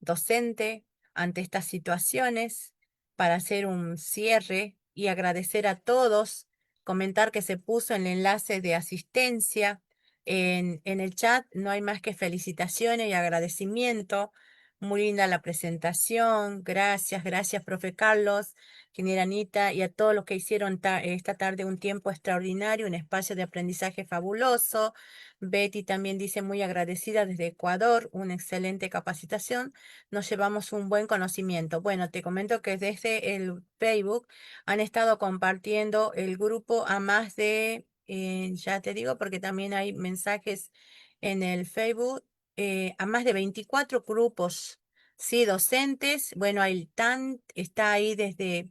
docente ante estas situaciones, para hacer un cierre y agradecer a todos, comentar que se puso el enlace de asistencia en el chat, no hay más que felicitaciones y agradecimiento. Muy linda la presentación, gracias, gracias, profe Carlos, ingeniera Anita, y a todos los que hicieron esta tarde un tiempo extraordinario, un espacio de aprendizaje fabuloso. Betty también dice muy agradecida desde Ecuador, una excelente capacitación. Nos llevamos un buen conocimiento. Bueno, te comento que desde el Facebook han estado compartiendo el grupo a más de, ya te digo, porque también hay mensajes en el Facebook, a más de 24 grupos Sí, docentes. Bueno, Ailtán está ahí desde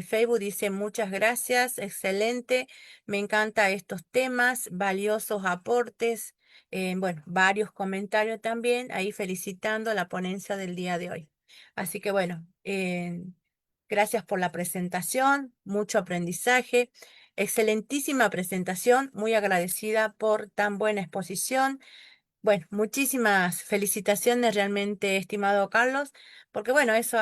Facebook, dice muchas gracias, excelente, me encanta estos temas, valiosos aportes. Bueno, varios comentarios también, ahí felicitando la ponencia del día de hoy. Así que bueno, gracias por la presentación, mucho aprendizaje, excelentísima presentación, muy agradecida por tan buena exposición. Bueno, muchísimas felicitaciones realmente, estimado Carlos, porque bueno, eso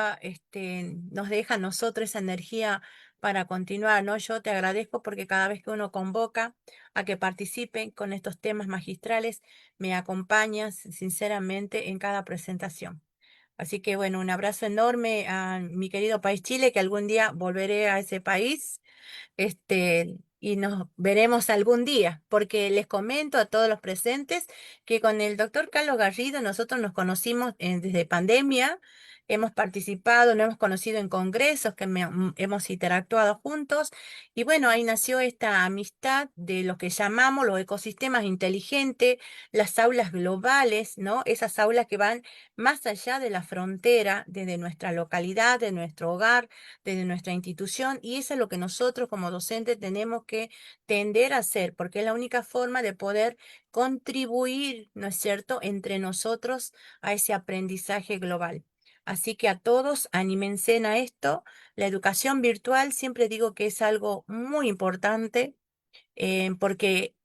nos deja a nosotros esa energía para continuar, ¿no? Yo te agradezco porque cada vez que uno convoca a que participen con estos temas magistrales, me acompañas sinceramente en cada presentación. Así que bueno, un abrazo enorme a mi querido país Chile, que algún día volveré a ese país y nos veremos algún día, porque les comento a todos los presentes que con el doctor Carlos Garrido nosotros nos conocimos desde pandemia, hemos participado, nos hemos conocido en congresos que hemos interactuado juntos, y bueno, ahí nació esta amistad de lo que llamamos los ecosistemas inteligentes, las aulas globales, ¿no? Esas aulas que van más allá de la frontera, desde nuestra localidad, de nuestro hogar, desde nuestra institución, y eso es lo que nosotros como docentes tenemos que tender a hacer, porque es la única forma de poder contribuir, ¿no es cierto?, entre nosotros a ese aprendizaje global. Así que a todos, anímense a esto. La educación virtual siempre digo que es algo muy importante porque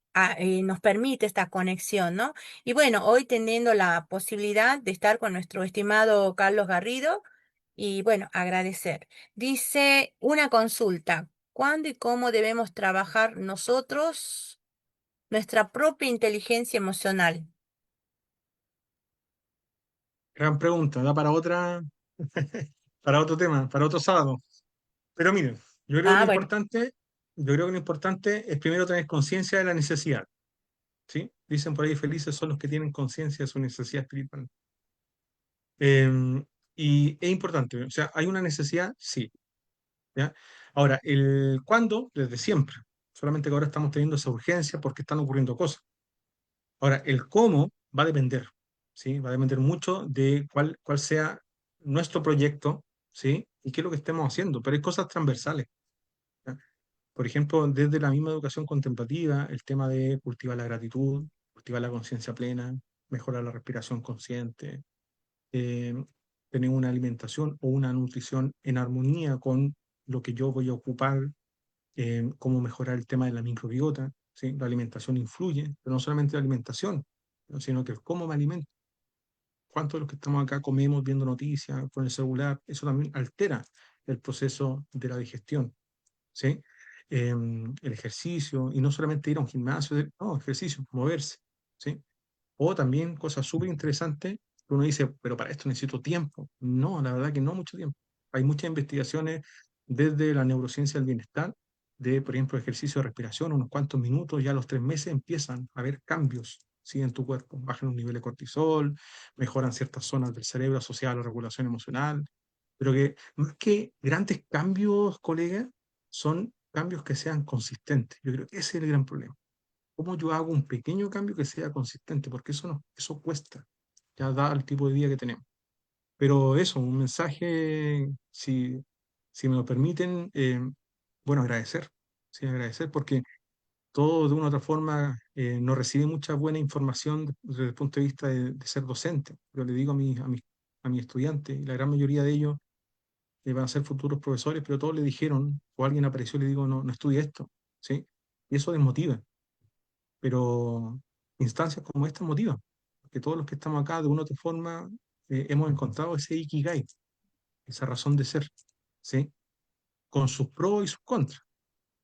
nos permite esta conexión, ¿no? Y bueno, hoy teniendo la posibilidad de estar con nuestro estimado Carlos Garrido y bueno, agradecer. Dice una consulta, ¿cuándo y cómo debemos trabajar nosotros nuestra propia inteligencia emocional? Gran pregunta, da para otra, para otro tema, para otro sábado. Pero miren, yo creo que Ah, lo bueno, importante, yo creo que lo importante es primero tener conciencia de la necesidad, ¿sí? Dicen por ahí, felices son los que tienen conciencia de su necesidad espiritual. Eh, y es importante, o sea, ¿hay una necesidad? Sí, ¿ya? Ahora, el cuándo, desde siempre, solamente que ahora estamos teniendo esa urgencia porque están ocurriendo cosas. Ahora, el cómo va a depender, ¿sí? Va a depender mucho de cuál sea nuestro proyecto, ¿sí? Y qué es lo que estemos haciendo, pero hay cosas transversales, ¿ya? Por ejemplo, desde la misma educación contemplativa, el tema de cultivar la gratitud, cultivar la conciencia plena, mejorar la respiración consciente, eh, tener una alimentación o una nutrición en armonía con lo que yo voy a ocupar, cómo mejorar el tema de la microbiota, ¿sí? La alimentación influye, pero no solamente la alimentación, ¿no? Sino que el cómo me alimento. ¿Cuántos de los que estamos acá comemos viendo noticias con el celular? Eso también altera el proceso de la digestión, ¿sí? El ejercicio, y no solamente ir a un gimnasio, no, ejercicio, moverse, ¿sí? O también cosas súper interesantes, que uno dice, pero para esto necesito tiempo. No, la verdad que no mucho tiempo. Hay muchas investigaciones desde la neurociencia del bienestar, de, por ejemplo, ejercicio de respiración, unos cuantos minutos, ya a los 3 meses empiezan a haber cambios, ¿sí? En tu cuerpo. Bajan los niveles de cortisol, mejoran ciertas zonas del cerebro asociadas a la regulación emocional, pero que más que grandes cambios, colegas, son cambios que sean consistentes. Yo creo que ese es el gran problema. ¿Cómo yo hago un pequeño cambio que sea consistente? Porque eso no, eso cuesta, ya da el tipo de vida que tenemos. Pero eso, un mensaje, si me lo permiten, bueno, agradecer, sí, agradecer, porque todo de una u otra forma no recibe mucha buena información desde el punto de vista de ser docente. Yo le digo a mis estudiantes, y la gran mayoría de ellos van a ser futuros profesores, pero todos le dijeron, o alguien apareció y le digo, no, no estudie esto, ¿sí? Y eso desmotiva, pero instancias como esta motivan, porque todos los que estamos acá, de una u otra forma, hemos encontrado ese ikigai, esa razón de ser, ¿sí? Con sus pros y sus contras,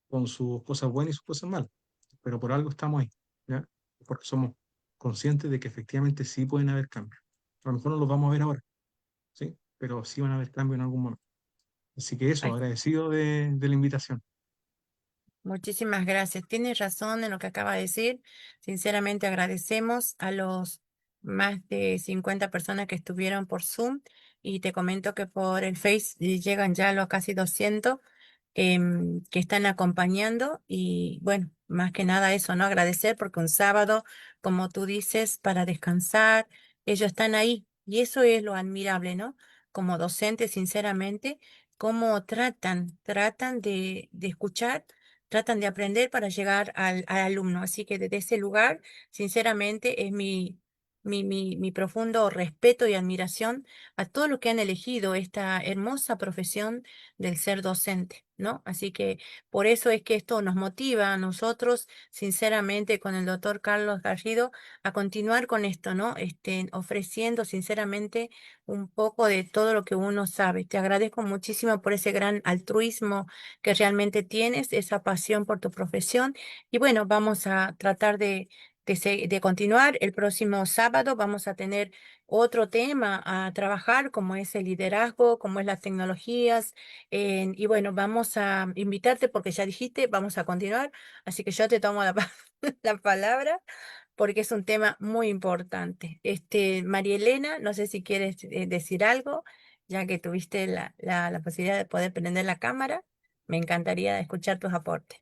con sus cosas buenas y sus cosas malas, pero por algo estamos ahí, ¿ya? Porque somos conscientes de que efectivamente sí pueden haber cambios. A lo mejor no los vamos a ver ahora, ¿sí? Pero sí van a haber cambios en algún momento. Así que eso, ay, agradecido de la invitación. muchísimas gracias. Tienes razón en lo que acaba de decir. Sinceramente agradecemos a los más de 50 personas que estuvieron por Zoom y te comento que por el Face llegan ya los casi 200 que están acompañando y bueno, más que nada eso, ¿no? Agradecer porque un sábado, como tú dices, para descansar, ellos están ahí. Y eso es lo admirable, ¿no? Como docente, sinceramente, cómo tratan de escuchar, tratan de aprender para llegar al alumno. Así que desde ese lugar, sinceramente, es mi profundo respeto y admiración a todos los que han elegido esta hermosa profesión del ser docente, ¿no? Así que por eso es que esto nos motiva a nosotros, sinceramente, con el doctor Carlos Garrido a continuar con esto, ¿no? Ofreciendo sinceramente un poco de todo lo que uno sabe. Te agradezco muchísimo por ese gran altruismo que realmente tienes, esa pasión por tu profesión. Y bueno, vamos a tratar de continuar. El próximo sábado vamos a tener otro tema a trabajar, como es el liderazgo, como es las tecnologías. Y bueno, vamos a invitarte porque ya dijiste, vamos a continuar. Así que yo te tomo la palabra porque es un tema muy importante. María Elena, no sé si quieres decir algo, ya que tuviste la posibilidad de poder prender la cámara. Me encantaría escuchar tus aportes.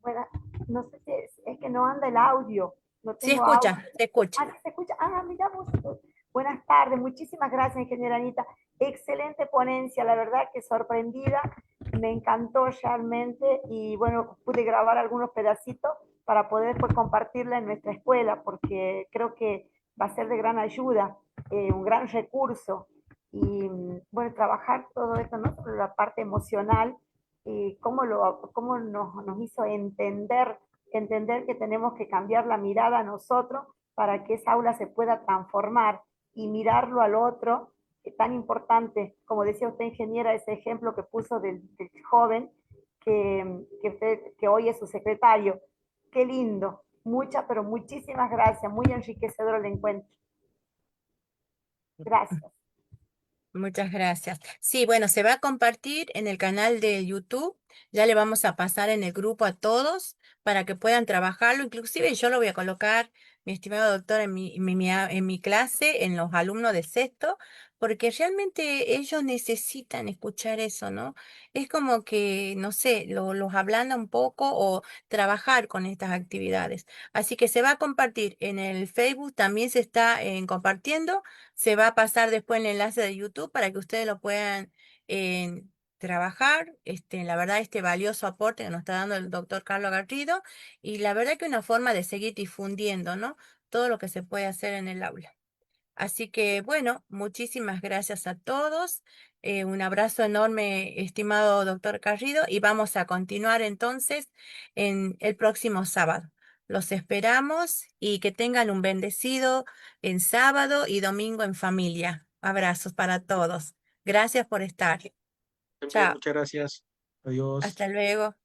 Bueno, no sé si es que no anda el audio, no Sí, tengo audio. escucha, se escucha. Ah, sí se escucha. Ah, mira vos. Buenas tardes, muchísimas gracias, ingeniera Anita. Excelente ponencia, la verdad que sorprendida, me encantó realmente y bueno, pude grabar algunos pedacitos para poder después compartirla en nuestra escuela, porque creo que va a ser de gran ayuda, un gran recurso. Y bueno, trabajar todo esto, no solo la parte emocional, cómo nos hizo entender que tenemos que cambiar la mirada a nosotros para que esa aula se pueda transformar y mirarlo al otro, tan importante, como decía usted, ingeniera, ese ejemplo que puso del joven que hoy es su secretario. Qué lindo. Muchas, pero muchísimas gracias. Muy enriquecedor el encuentro. Gracias. Muchas gracias. Sí, bueno, se va a compartir en el canal de YouTube. Ya le vamos a pasar en el grupo a todos para que puedan trabajarlo. Inclusive yo lo voy a colocar, mi estimado doctor, en mi clase, en los alumnos de sexto, porque realmente ellos necesitan escuchar eso, ¿no? Es como que, no sé, los ablanda un poco o trabajar con estas actividades. Así que se va a compartir en el Facebook, también se está compartiendo. Se va a pasar después el enlace de YouTube para que ustedes lo puedan eh, trabajar. La verdad, este valioso aporte que nos está dando el doctor Carlos Garrido y la verdad que una forma de seguir difundiendo, ¿no? Todo lo que se puede hacer en el aula. Así que, bueno, muchísimas gracias a todos. Un abrazo enorme, estimado doctor Carrido, y vamos a continuar entonces en el próximo sábado. Los esperamos y que tengan un bendecido en sábado y domingo en familia. Abrazos para todos. Gracias por estar. También, Chao. muchas gracias. Adiós. Hasta luego.